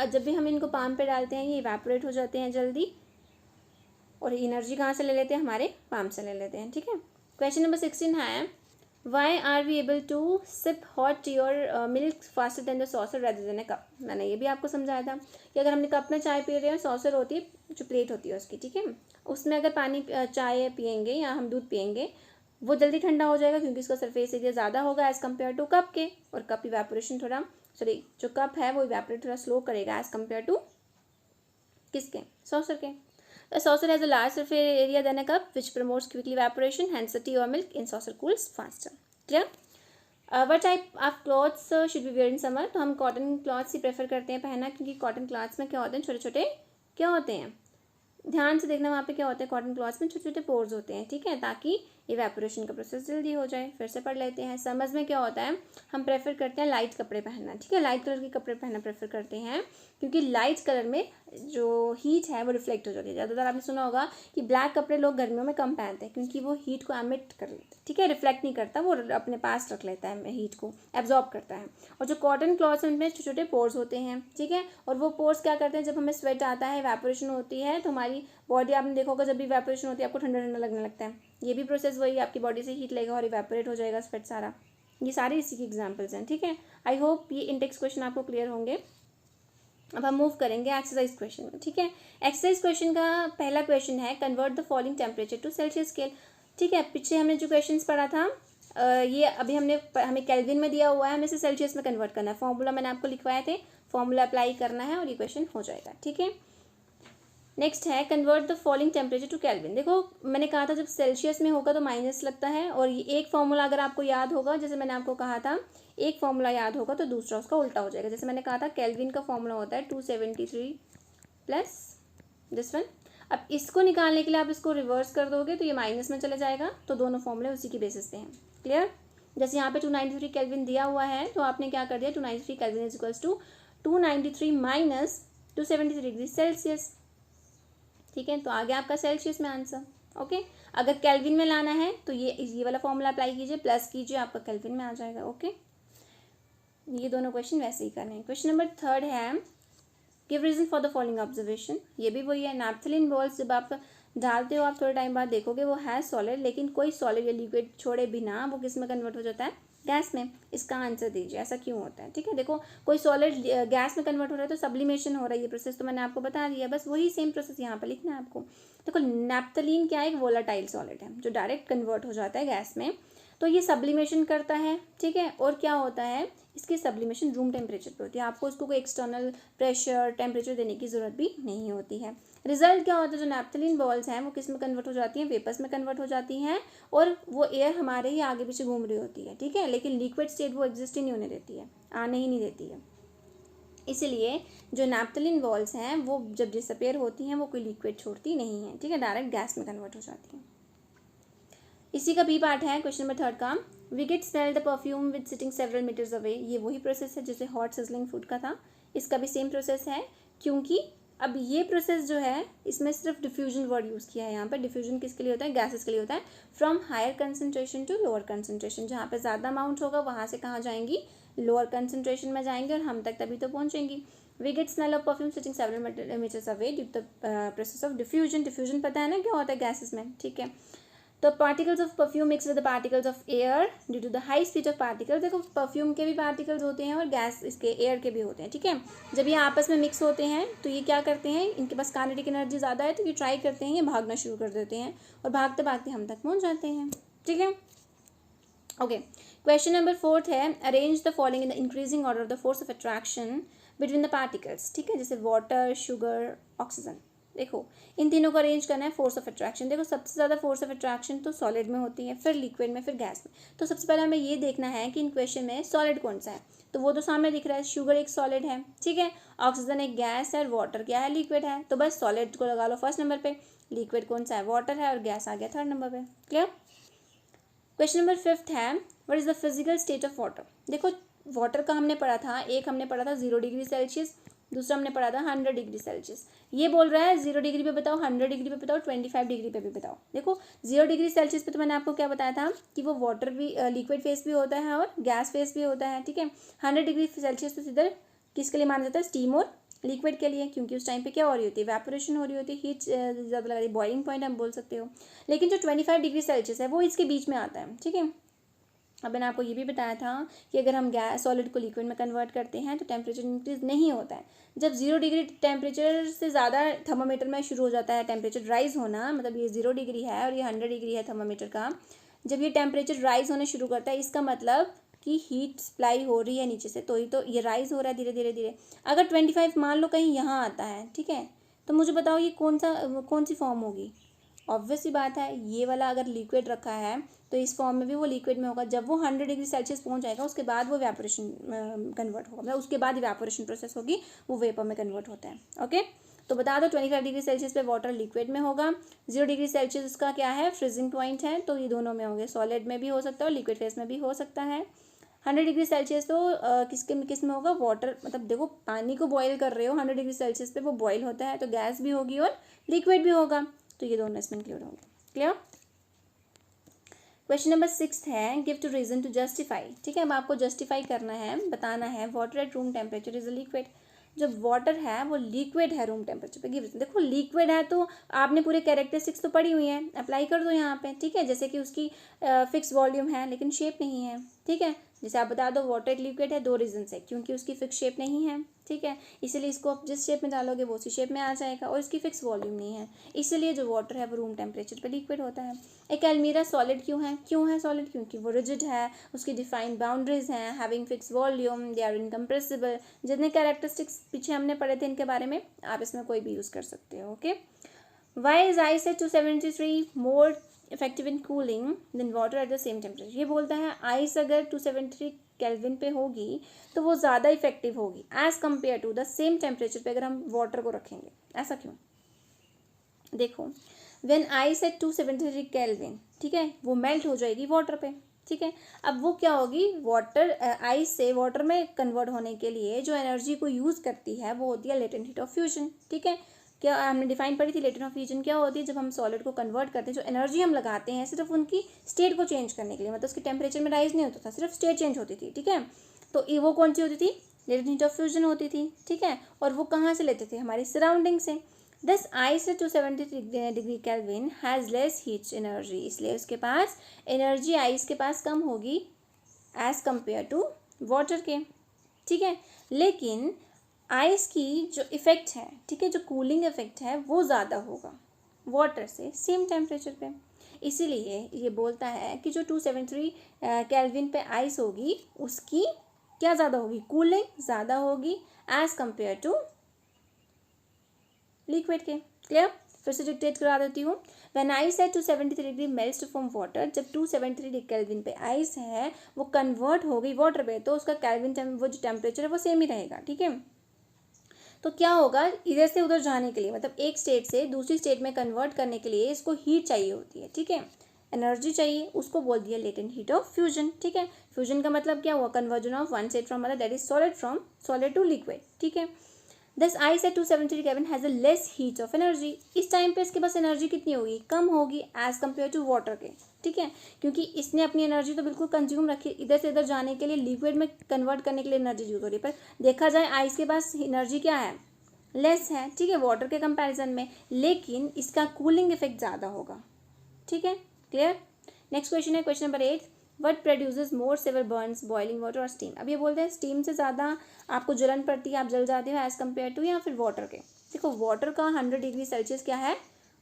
जब भी हम इनको पाम पे डालते हैं ये इवेपोरेट हो जाते हैं जल्दी, और एनर्जी कहाँ से ले लेते हैं, हमारे पाम से ले लेते हैं। ठीक है, क्वेश्चन नंबर 16 है, why are we able to sip hot tea और milk faster than the saucer rather than a cup. मैंने ये भी आपको समझाया था कि अगर हमने कप में चाय पी रहे हैं, सॉसर होती है जो प्लेट होती है उसकी, ठीक है, उसमें अगर पानी चाय पियेंगे या हम दूध पियेंगे, वो जल्दी ठंडा हो जाएगा, क्योंकि उसका सरफेस एरिया ज़्यादा होगा एज़ कम्पेयर टू कप के, और कप इवेपोरेशन थोड़ा, सॉरी जो कप है वो इवेपोरेट थोड़ा स्लो करेगा एज़ कम्पेयर टू किसके, सॉसर के। A saucer has a large surface area than a cup, which promotes quickly evaporation. Hence, the tea or milk in saucer cools faster. Clear? What type of clothes should we wear in summer? तो हम cotton clothes ही prefer करते हैं पहनना, क्योंकि cotton clothes में क्या होते हैं, छोटे छोटे क्या होते हैं, ध्यान से देखना वहाँ पे क्या होता है, कॉटन क्लॉथ्स में छोटे छोटे पोर्स होते हैं। ठीक है, ताकि इवेपोरेशन का प्रोसेस जल्दी हो जाए। फिर से पढ़ लेते हैं। समझ में क्या होता है, हम प्रेफर करते हैं लाइट कपड़े पहनना। ठीक है, लाइट कलर के कपड़े पहनना प्रेफर करते हैं, क्योंकि लाइट कलर में जो हीट है वो रिफ्लेक्ट हो जाती है। ज़्यादातर आपने सुना होगा कि ब्लैक कपड़े लोग गर्मियों में कम पहनते हैं, क्योंकि वो हीट को एमिट कर लेते हैं। ठीक है, रिफ्लेक्ट नहीं करता, वो अपने पास रख लेता है, हीट को एब्जॉर्ब करता है। और जो कॉटन क्लॉथ्स हैं उनमें छोटे छोटे पोर्स होते हैं। ठीक है, और वो पोर्स क्या करते हैं, जब हमें स्वेट आता है, इवेपोरेशन होती है, तो हमारी बॉडी, आपने देखा होगा जब भी इवेपोरेशन होती है आपको ठंडा ठंडा लगने लगता है। ये भी प्रोसेस वही, आपकी बॉडी से हीट लेगा और इवेपोरेट हो जाएगा स्वेट सारा। ये सारे इसी की एग्जांपल्स हैं। ठीक है, आई होप ये इंडेक्स क्वेश्चन आपको क्लियर होंगे। अब हम मूव करेंगे एक्सरसाइज क्वेश्चन में। ठीक है, एक्सरसाइज क्वेश्चन का पहला क्वेश्चन है, convert the following temperature to Celsius scale. ठीक है, पीछे हमने जो क्वेश्चन पढ़ा था, ये अभी हमें केल्विन में दिया हुआ है, हमें इसे सेल्सियस में कन्वर्ट करना है। फॉर्मूला मैंने आपको लिखवाए थे, फॉर्मूला अप्लाई करना है और ये क्वेश्चन हो जाएगा। ठीक है, नेक्स्ट है convert the following temperature to kelvin. देखो मैंने कहा था जब सेल्सियस में होगा तो माइनस लगता है, और ये एक फॉर्मूला अगर आपको याद होगा, जैसे मैंने आपको कहा था एक फॉर्मूला याद होगा तो दूसरा उसका उल्टा हो जाएगा। जैसे मैंने कहा था केल्विन का फॉर्मूला होता है 273 प्लस दिस वन। अब इसको निकालने के लिए आप इसको रिवर्स कर दोगे तो ये माइनस में चले जाएगा, तो दोनों फॉर्मूले उसी की बेसिस पे हैं। क्लियर? जैसे यहाँ पे 293 केल्विन दिया हुआ है तो आपने क्या कर दिया, 293 kelvin is equals to 293 minus 273 degree Celsius. ठीक है, तो आ गया आपका सेल्सियस में आंसर। ओके, अगर केल्विन में लाना है तो ये वाला फॉर्मूला अप्लाई कीजिए, प्लस कीजिए, आपका केल्विन में आ जाएगा। ओके, ये दोनों क्वेश्चन वैसे ही करने हैं। क्वेश्चन नंबर 3 है give reason for the following observation. ये भी वही है, नैप्थलीन बॉल्स जब आप डालते हो आप थोड़े टाइम बाद देखोगे वो है सॉलिड, लेकिन कोई सॉलिड या लिक्विड छोड़े बिना वो किस में कन्वर्ट हो जाता है, गैस में। इसका आंसर दीजिए, ऐसा क्यों होता है। ठीक है, देखो कोई सॉलिड गैस में कन्वर्ट हो रहा है तो सब्लिमेशन हो रहा है, ये प्रोसेस तो मैंने आपको बता दिया, बस वही सेम प्रोसेस यहाँ पर लिखना है आपको। देखो नैप्थलीन क्या है, एक वोलाटाइल सॉलिड है जो डायरेक्ट कन्वर्ट हो जाता है गैस में, तो ये सब्लिमेशन करता है। ठीक है, और क्या होता है, इसकी सब्लिमेशन रूम टेम्परेचर पे होती है, आपको उसको कोई एक्सटर्नल प्रेशर टेम्परेचर देने की ज़रूरत भी नहीं होती है। रिजल्ट क्या होता है, जो नैप्थलीन बॉल्स हैं वो किस में कन्वर्ट हो जाती हैं, वेपर्स में कन्वर्ट हो जाती हैं, और वो एयर हमारे ही आगे पीछे घूम रही होती है। ठीक है, लेकिन लिक्विड स्टेट वो एग्जिस्ट ही नहीं होने देती है, आने ही नहीं देती है। इसलिए जो नैप्थलीन बॉल्स हैं वो जब डिसअपेयर होती हैं वो कोई लिक्विड छोड़ती नहीं है। ठीक है, डायरेक्ट गैस में कन्वर्ट हो जाती हैं। इसी का बी पार्ट है क्वेश्चन नंबर 3 का, we get smell the perfume with sitting several metres away. ये वही प्रोसेस है जैसे हॉट सिजलिंग फूड का था, इसका भी सेम प्रोसेस है, क्योंकि अब ये प्रोसेस जो है इसमें सिर्फ डिफ्यूजन वर्ड यूज़ किया है। यहाँ पर डिफ्यूजन किसके लिए होता है, गैसेस के लिए होता है। From higher concentration to lower concentration, जहाँ पे ज़्यादा अमाउंट होगा वहाँ से कहाँ जाएंगी, लोअर कंसनट्रेशन में जाएंगे, और हम तक तभी तो पहुँचेंगी। We get smell of perfume sitting several metres away due to the process of diffusion. Diffusion पता है ना क्या होता है गैसेस में। ठीक है, तो particles of perfume mix with the particles of air due to the high speed of particles. देखो परफ्यूम के भी पार्टिकल्स होते हैं और गैस इसके एयर के भी होते हैं। ठीक है, जब ये आपस में मिक्स होते हैं तो ये क्या करते हैं, इनके पास काइनेटिक एनर्जी ज़्यादा है तो ये ट्राई करते हैं, ये भागना शुरू कर देते हैं, और भागते भागते हम तक पहुँच जाते हैं। ठीक है, ओके। क्वेश्चन नंबर 4 है arrange the following in the increasing order of the force of attraction between the particles. ठीक है, जैसे वाटर, शुगर, ऑक्सीजन। देखो इन तीनों को अरेंज करना है फोर्स ऑफ अट्रैक्शन। देखो सबसे ज़्यादा फोर्स ऑफ अट्रैक्शन तो सॉलिड में होती है, फिर लिक्विड में, फिर गैस में। तो सबसे पहले हमें ये देखना है कि इन क्वेश्चन में सॉलिड कौन सा है, तो वो तो सामने दिख रहा है, शुगर एक सॉलिड है। ठीक है, ऑक्सीजन एक गैस है, और वाटर क्या है, लिक्विड है। तो बस सॉलिड को लगा लो फर्स्ट नंबर पे, लिक्विड कौन सा है, वाटर है, और गैस आ गया थर्ड नंबर पे। क्लियर? क्वेश्चन नंबर 5 है what is the physical state of water. देखो वाटर का हमने पढ़ा था, एक हमने पढ़ा था 0 डिग्री सेल्सियस, दूसरा हमने पढ़ा था 100 डिग्री सेल्सियस। ये बोल रहा है 0 डिग्री पे बताओ, 100 डिग्री पे बताओ, 25 डिग्री पे भी बताओ। देखो 0 डिग्री सेल्सियस पे तो मैंने आपको क्या बताया था कि वो वाटर भी लिक्विड फेस भी होता है और गैस फेस भी होता है। ठीक है, 100 डिग्री सेल्सियस तो सीधे किसके लिए माना जाता है, स्टीम और लिक्विड के लिए, क्योंकि उस टाइम पे क्या हो रही होती है, इवेपोरेशन हो रही होती है, हीट ज़्यादा लग रही है, बॉइलिंग पॉइंट हम बोल सकते हो। लेकिन जो 25 डिग्री सेल्सियस है वो इसके बीच में आता है। ठीक है, अब मैंने आपको ये भी बताया था कि अगर हम गैस सॉलिड को लिक्विड में कन्वर्ट करते हैं तो टेम्परेचर इंक्रीज नहीं होता है। जब 0 डिग्री टेम्परेचर से ज़्यादा थर्मामीटर में शुरू हो जाता है टेम्परेचर राइज होना, मतलब ये 0 डिग्री है और ये 100 डिग्री है थर्मामीटर का, जब ये टेम्परेचर राइज होने शुरू करता है इसका मतलब कि हीट सप्लाई हो रही है नीचे से, तो ही तो ये राइज हो रहा है धीरे धीरे धीरे। अगर 25 मान लो कहीं यहाँ आता है, ठीक है, तो मुझे बताओ ये कौन सी फॉर्म होगी। ऑब्वियस सी बात है, ये वाला अगर लिक्विड रखा है तो इस फॉर्म में भी वो लिक्विड में होगा। जब वो 100 डिग्री सेल्सियस पहुंच जाएगा उसके बाद वो इवेपोरेशन कन्वर्ट होगा, मतलब उसके बाद इवेपोरेशन प्रोसेस होगी, वो वेपर में कन्वर्ट होता है। ओके, तो बता दो 25 डिग्री सेल्सियस पे वाटर लिक्विड में होगा, 0 डिग्री सेल्सियस उसका क्या है, फ्रीजिंग पॉइंट है, तो ये दोनों में होंगे, सॉलिड में भी हो सकता है और लिक्विड फेस में भी हो सकता है। 100 डिग्री सेल्सियस तो किस में होगा, वाटर, मतलब देखो पानी को बॉयल कर रहे हो 100 डिग्री सेल्सियस पे, वो बॉयल होता है तो गैस भी होगी और लिक्विड भी होगा, तो ये दोनों इसमें इंक्लूड होंगे। क्लियर? क्वेश्चन नंबर 6 है give two reason to justify. ठीक है, अब आपको जस्टिफाई करना है, बताना है water at room temperature is a liquid. जब वाटर है वो लिक्विड है रूम टेम्परेचर पे, गिव रीजन। देखो लिक्विड है तो आपने पूरे कैरेक्टरिस्टिक्स तो पढ़ी हुई हैं, अप्लाई कर दो यहाँ पे। ठीक है, जैसे कि उसकी फिक्स वॉल्यूम है लेकिन शेप नहीं है। ठीक है, जैसे आप बता दो वाटर एक लिक्विड है, 2 रीजन से, क्योंकि उसकी फिक्स शेप नहीं है, ठीक है, इसलिए इसको आप जिस शेप में डालोगे वो उसी शेप में आ जाएगा, और इसकी फिक्स वॉल्यूम नहीं है, इसलिए जो वाटर है वो रूम टेम्परेचर पे लिक्विड होता है। एक अलमीरा सॉलिड क्यों है सॉलिड, क्योंकि वो रिजिड है, उसकी डिफाइंड बाउंड्रीज हैं, having fix volume, they are incompressible. जितने कैरेक्टरिस्टिक्स पीछे हमने पढ़े थे इनके बारे में आप इसमें कोई भी यूज़ कर सकते हो। Okay, why is ice at 273 more effective in cooling than water at the same temperature. ये बोलता है आइस अगर 273 केल्विन पे होगी तो वो ज़्यादा इफेक्टिव होगी as compare to the same temperature पे अगर हम वाटर को रखेंगे। ऐसा क्यों? देखो, व्हेन आइस एट 273 केल्विन, ठीक है, वो मेल्ट हो जाएगी वाटर पे, ठीक है। अब वो क्या होगी, वाटर आइस से वाटर में कन्वर्ट होने के लिए जो एनर्जी को यूज़ करती है वो होती है लेटेंट हीट ऑफ फ्यूजन, ठीक है। क्या हमने डिफाइन पढ़ी थी, लेटेंट ऑफ फ्यूजन क्या होती है, जब हम सॉलिड को कन्वर्ट करते हैं जो एनर्जी हम लगाते हैं सिर्फ उनकी स्टेट को चेंज करने के लिए, मतलब उसके टेम्परेचर में राइज नहीं होता था, सिर्फ स्टेट चेंज होती थी, ठीक है। तो वो कौन सी होती थी, लेटेंट हीट ऑफ फ्यूजन होती थी, ठीक है। और वो कहाँ से लेते थे, हमारी सराउंडिंग से। This ice to 273 degree kelvin has less heat energy, इसलिए उसके पास एनर्जी आइस के पास कम होगी एज कम्पेयर टू वाटर के, ठीक है। लेकिन आइस की जो इफ़ेक्ट है, ठीक है, जो कूलिंग इफ़ेक्ट है वो ज़्यादा होगा वाटर से सेम टेम्परेचर पे, इसीलिए ये बोलता है कि जो 273 केल्विन पे आइस होगी उसकी क्या ज़्यादा होगी, कूलिंग ज़्यादा होगी एज कम्पेयर टू लिक्विड के। क्लियर? फिर से डिक्टेट करा देती हूँ। When ice at 273 degree melts to form water, जब 273 डिग्री केल्विन पे आइस है वो कन्वर्ट हो गई वाटर पे, तो उसका केल्विन वो जो टेम्परेचर है वो सेम ही रहेगा, ठीक है। तो क्या होगा, इधर से उधर जाने के लिए, मतलब एक स्टेट से दूसरी स्टेट में कन्वर्ट करने के लिए इसको हीट चाहिए होती है, ठीक है, एनर्जी चाहिए, उसको बोल दिया लेटेंट हीट ऑफ फ्यूजन, ठीक है। फ्यूजन का मतलब क्या हुआ, conversion of one state from other, that is solid from solid to liquid, ठीक है। This ice at 273 kelvin has a less heat of energy, इस टाइम पे इसके पास एनर्जी कितनी होगी, कम होगी एज कम्पेयर टू वाटर के, ठीक है, क्योंकि इसने अपनी एनर्जी तो बिल्कुल कंज्यूम रखी, इधर से इधर जाने के लिए लिक्विड में कन्वर्ट करने के लिए एनर्जी यूज हो रही है, पर देखा जाए आइस के पास एनर्जी क्या है, लेस है, ठीक है, वाटर के कंपैरिजन में, लेकिन इसका कूलिंग इफेक्ट ज़्यादा होगा, ठीक है। क्लियर? नेक्स्ट क्वेश्चन है question number 8, what produces more severe Burns, boiling water और स्टीम। अब ये बोलते हैं स्टीम से ज़्यादा आपको जलन पड़ती है, आप जल जाते हो एज कम्पेयर टू या फिर वाटर के। देखो, वाटर का 100 डिग्री सेल्सियस क्या है,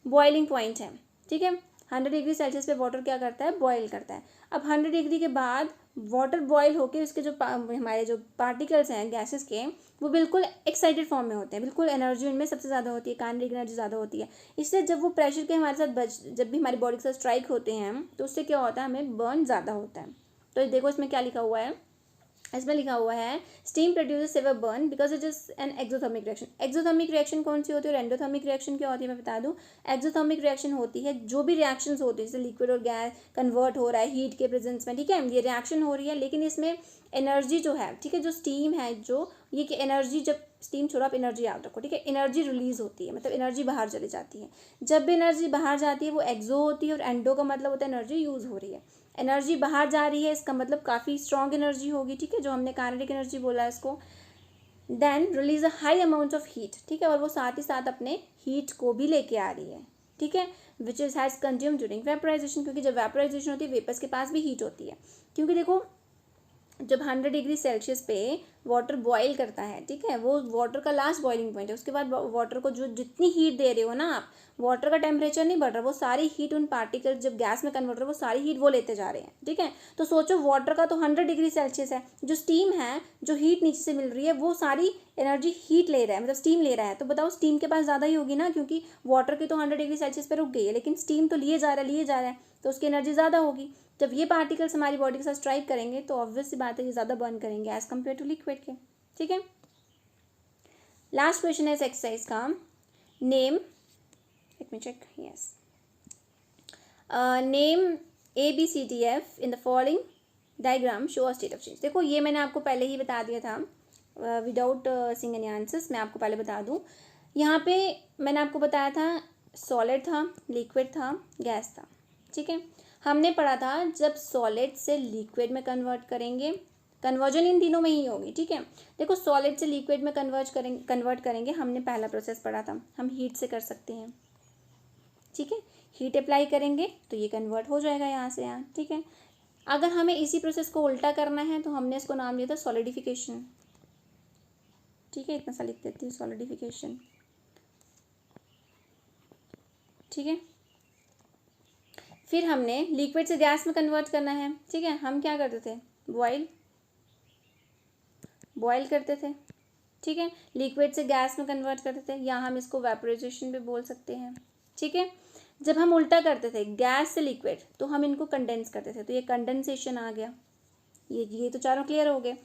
बॉइलिंग पॉइंट है, ठीक है। 100 डिग्री सेल्सियस पे वाटर क्या करता है, बॉयल करता है। अब 100 डिग्री के बाद वाटर बॉयल होकर उसके जो हमारे जो पार्टिकल्स हैं गैसेस के, वो बिल्कुल एक्साइटेड फॉर्म में होते हैं, बिल्कुल एनर्जी उनमें सबसे ज़्यादा होती है, काइनेटिक एनर्जी ज़्यादा होती है। इसलिए जब वो प्रेशर के हमारे साथ जब भी हमारी बॉडी के साथ स्ट्राइक होते हैं तो उससे क्या होता है, हमें बर्न ज़्यादा होता है। तो देखो इसमें क्या लिखा हुआ है, इसमें लिखा हुआ है steam produces severe burn because it is an exothermic reaction. Exothermic reaction कौन सी होती है और एंडोथर्मिक रिएक्शन क्या होती है मैं बता दूं। एक्सोथर्मिक रिएक्शन होती है जो भी रिएक्शंस होती है, जैसे लिक्विड और गैस कन्वर्ट हो रहा है हीट के प्रेजेंस में, ठीक है, ये रिएक्शन हो रही है, लेकिन इसमें एनर्जी जो है, ठीक है, जो स्टीम है, जो ये कि एनर्जी, जब स्टीम छोड़ो आप एनर्जी याद रखो, ठीक है, एनर्जी रिलीज होती है, मतलब एनर्जी बाहर चली जाती है। जब भी एनर्जी बाहर जाती है वो एक्सो होती है, और एंडो का मतलब होता है एनर्जी यूज़ हो रही है। एनर्जी बाहर जा रही है इसका मतलब काफ़ी स्ट्रॉन्ग एनर्जी होगी, ठीक है, जो हमने काइनेटिक एनर्जी बोला है इसको। Then release a high amount of heat, ठीक है, और वो साथ ही साथ अपने हीट को भी लेके आ रही है, ठीक है, which is has consume during vaporization, क्योंकि जब वेपराइजेशन होती है वेपर्स के पास भी हीट होती है। क्योंकि देखो जब 100 डिग्री सेल्सियस पे वाटर बॉईल करता है, ठीक है, वो वाटर का लास्ट बॉइलिंग पॉइंट है, उसके बाद वाटर को जो जितनी हीट दे रहे हो ना आप, वाटर का टेम्परेचर नहीं बढ़ रहा, वो सारी हीट उन पार्टिकल जब गैस में कन्वर्ट हो वो सारी हीट वो लेते जा रहे हैं, ठीक है। तो सोचो वाटर का तो 100 डिग्री सेल्सियस है, जो स्टीम है, जो हीट नीचे से मिल रही है वो सारी एनर्जी हीट ले रहा है, मतलब स्टीम ले रहा है। तो बताओ स्टीम के पास ज़्यादा ही होगी ना, क्योंकि वाटर की तो 100 डिग्री सेल्सियस पर रुक गई है, लेकिन स्टीम तो लिए जा रहा है, तो उसकी एनर्जी ज़्यादा होगी। जब ये पार्टिकल्स हमारी बॉडी के साथ स्ट्राइक करेंगे तो ऑब्वियस सी बात है ये ज़्यादा बर्न करेंगे एज कम्पेयर टू लिक्विड के, ठीक है। लास्ट क्वेश्चन है इस एक्सरसाइज का, name, let me check, yes, name ABCDF in the following diagram show a state of change. देखो ये मैंने आपको पहले ही बता दिया था, विदाउट सीइंग एनी आंसर्स मैं आपको पहले बता दूं। यहाँ पे मैंने आपको बताया था सॉलिड था, लिक्विड था, गैस था, ठीक है। हमने पढ़ा था जब सॉलिड से लिक्विड में कन्वर्ट करेंगे, कन्वर्जन इन तीनों में ही होगी, ठीक है। देखो सॉलिड से लिक्विड में कन्वर्ट करेंगे, हमने पहला प्रोसेस पढ़ा था, हम हीट से कर सकते हैं, ठीक है, हीट अप्लाई करेंगे तो ये कन्वर्ट हो जाएगा यहाँ से यहाँ, ठीक है। अगर हमें इसी प्रोसेस को उल्टा करना है तो हमने इसको नाम दिया था सॉलिडिफिकेशन, ठीक है, इतना सा लिख देती हूँ, सॉलिडिफिकेशन, ठीक है। फिर हमने लिक्विड से गैस में कन्वर्ट करना है, ठीक है, हम क्या करते थे, बॉयल करते थे, ठीक है, लिक्विड से गैस में कन्वर्ट करते थे, या हम इसको वेपोराइजेशन भी बोल सकते हैं, ठीक है। जब हम उल्टा करते थे गैस से लिक्विड तो हम इनको कंडेंस करते थे, तो ये कंडेंसेशन आ गया, ये तो चारों क्लियर हो गए।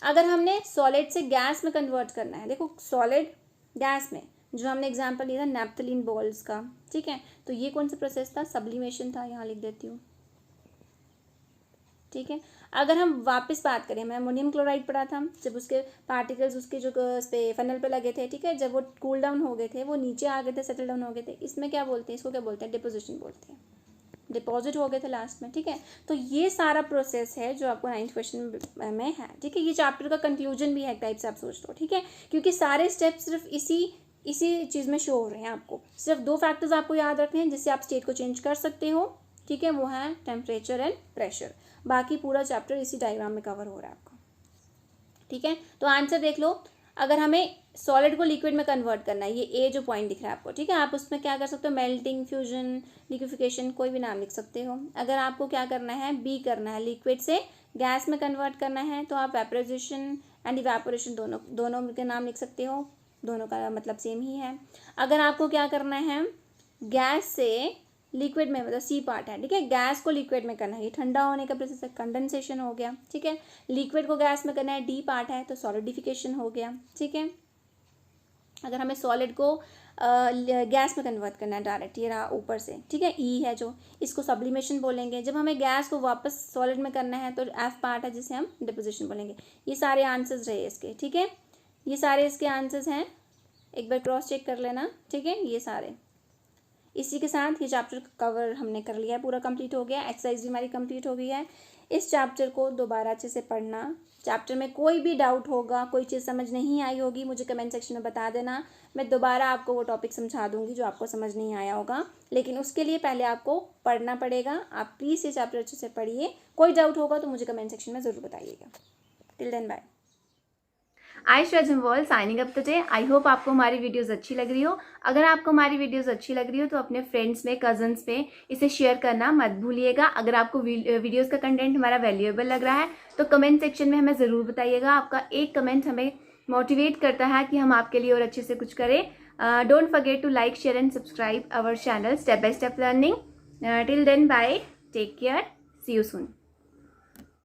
अगर हमने सॉलिड से गैस में कन्वर्ट करना है, देखो सॉलिड गैस में, जो हमने एग्जांपल लिया था नैप्थलीन बॉल्स का, ठीक है, तो ये कौन सा प्रोसेस था, सब्लिमेशन था, यहाँ लिख देती हूँ, ठीक है। अगर हम वापस बात करें, मैं अमोनियम क्लोराइड पढ़ा था, जब उसके पार्टिकल्स उसके जो उस पे फनल पे लगे थे, ठीक है, जब वो कूल डाउन हो गए थे, वो नीचे आ गए थे, सेटल डाउन हो गए थे, इसमें क्या बोलते हैं, इसको क्या बोलते हैं, डिपोजिशन बोलते हैं, डिपॉजिट हो गए थे लास्ट में, ठीक है। तो ये सारा प्रोसेस है जो आपको 9th क्वेश्चन में है, ठीक है। ये चैप्टर का कंक्लूजन भी है एक टाइप से, आप सोच लो, ठीक है, क्योंकि सारे स्टेप सिर्फ इसी चीज़ में शो हो रहे हैं। आपको सिर्फ 2 फैक्टर्स आपको याद रखने हैं जिससे आप स्टेट को चेंज कर सकते हो, ठीक है, वो है टेम्परेचर एंड प्रेशर। बाकी पूरा चैप्टर इसी डायग्राम में कवर हो रहा है आपका, ठीक है। तो आंसर देख लो, अगर हमें सॉलिड को लिक्विड में कन्वर्ट करना है, ये ए जो पॉइंट दिख रहा है आपको, ठीक है, आप उसमें क्या कर सकते हो, मेल्टिंग, फ्यूजन, लिक्विफिकेशन, कोई भी नाम लिख सकते हो। अगर आपको क्या करना है, बी करना है, लिक्विड से गैस में कन्वर्ट करना है, तो आप वेपोराइजेशन एंड इवेपोरेशन दोनों के नाम लिख सकते हो, दोनों का मतलब सेम ही है। अगर आपको क्या करना है, गैस से लिक्विड में, मतलब सी पार्ट है, ठीक है, गैस को लिक्विड में करना है, ये ठंडा होने का प्रोसेस है, कंडेंसेशन हो गया, ठीक है। लिक्विड को गैस में करना है, डी पार्ट है, तो सॉलिडिफिकेशन हो गया, ठीक है। अगर हमें सॉलिड को गैस में कन्वर्ट करना है डायरेक्ट, ये रहा ऊपर से, ठीक है, ई है जो, इसको सब्लिमेशन बोलेंगे। जब हमें गैस को वापस सॉलिड में करना है तो एफ पार्ट है जिसे हम डिपोजिशन बोलेंगे। ये सारे आंसर्स रहे इसके, ठीक है, ये सारे इसके आंसर्स हैं, एक बार क्रॉस चेक कर लेना, ठीक है। ये सारे, इसी के साथ ये चैप्टर कवर हमने कर लिया है, पूरा कंप्लीट हो गया, एक्सरसाइज भी हमारी कंप्लीट हो गई है। इस चैप्टर को दोबारा अच्छे से पढ़ना, चैप्टर में कोई भी डाउट होगा, कोई चीज़ समझ नहीं आई होगी, मुझे कमेंट सेक्शन में बता देना, मैं दोबारा आपको वो टॉपिक समझा दूंगी जो आपको समझ नहीं आया होगा। लेकिन उसके लिए पहले आपको पढ़ना पड़ेगा। आप प्लीज़ ये चैप्टर अच्छे से पढ़िए, कोई डाउट होगा तो मुझे कमेंट सेक्शन में ज़रूर बताइएगा। Till then bye. I Shweta signing up today. I hope आपको हमारी वीडियोस अच्छी लग रही हो। अगर आपको हमारी वीडियोस अच्छी लग रही हो तो अपने फ्रेंड्स में, कजन्स में इसे शेयर करना मत भूलिएगा। अगर आपको वीडियोस का कंटेंट हमारा वैल्यूएबल लग रहा है तो कमेंट सेक्शन में हमें ज़रूर बताइएगा। आपका एक कमेंट हमें मोटिवेट करता है कि हम आपके लिए और अच्छे से कुछ करें। Don't forget to like, share and subscribe our channel step by step learning. Till then bye, take care, see you soon.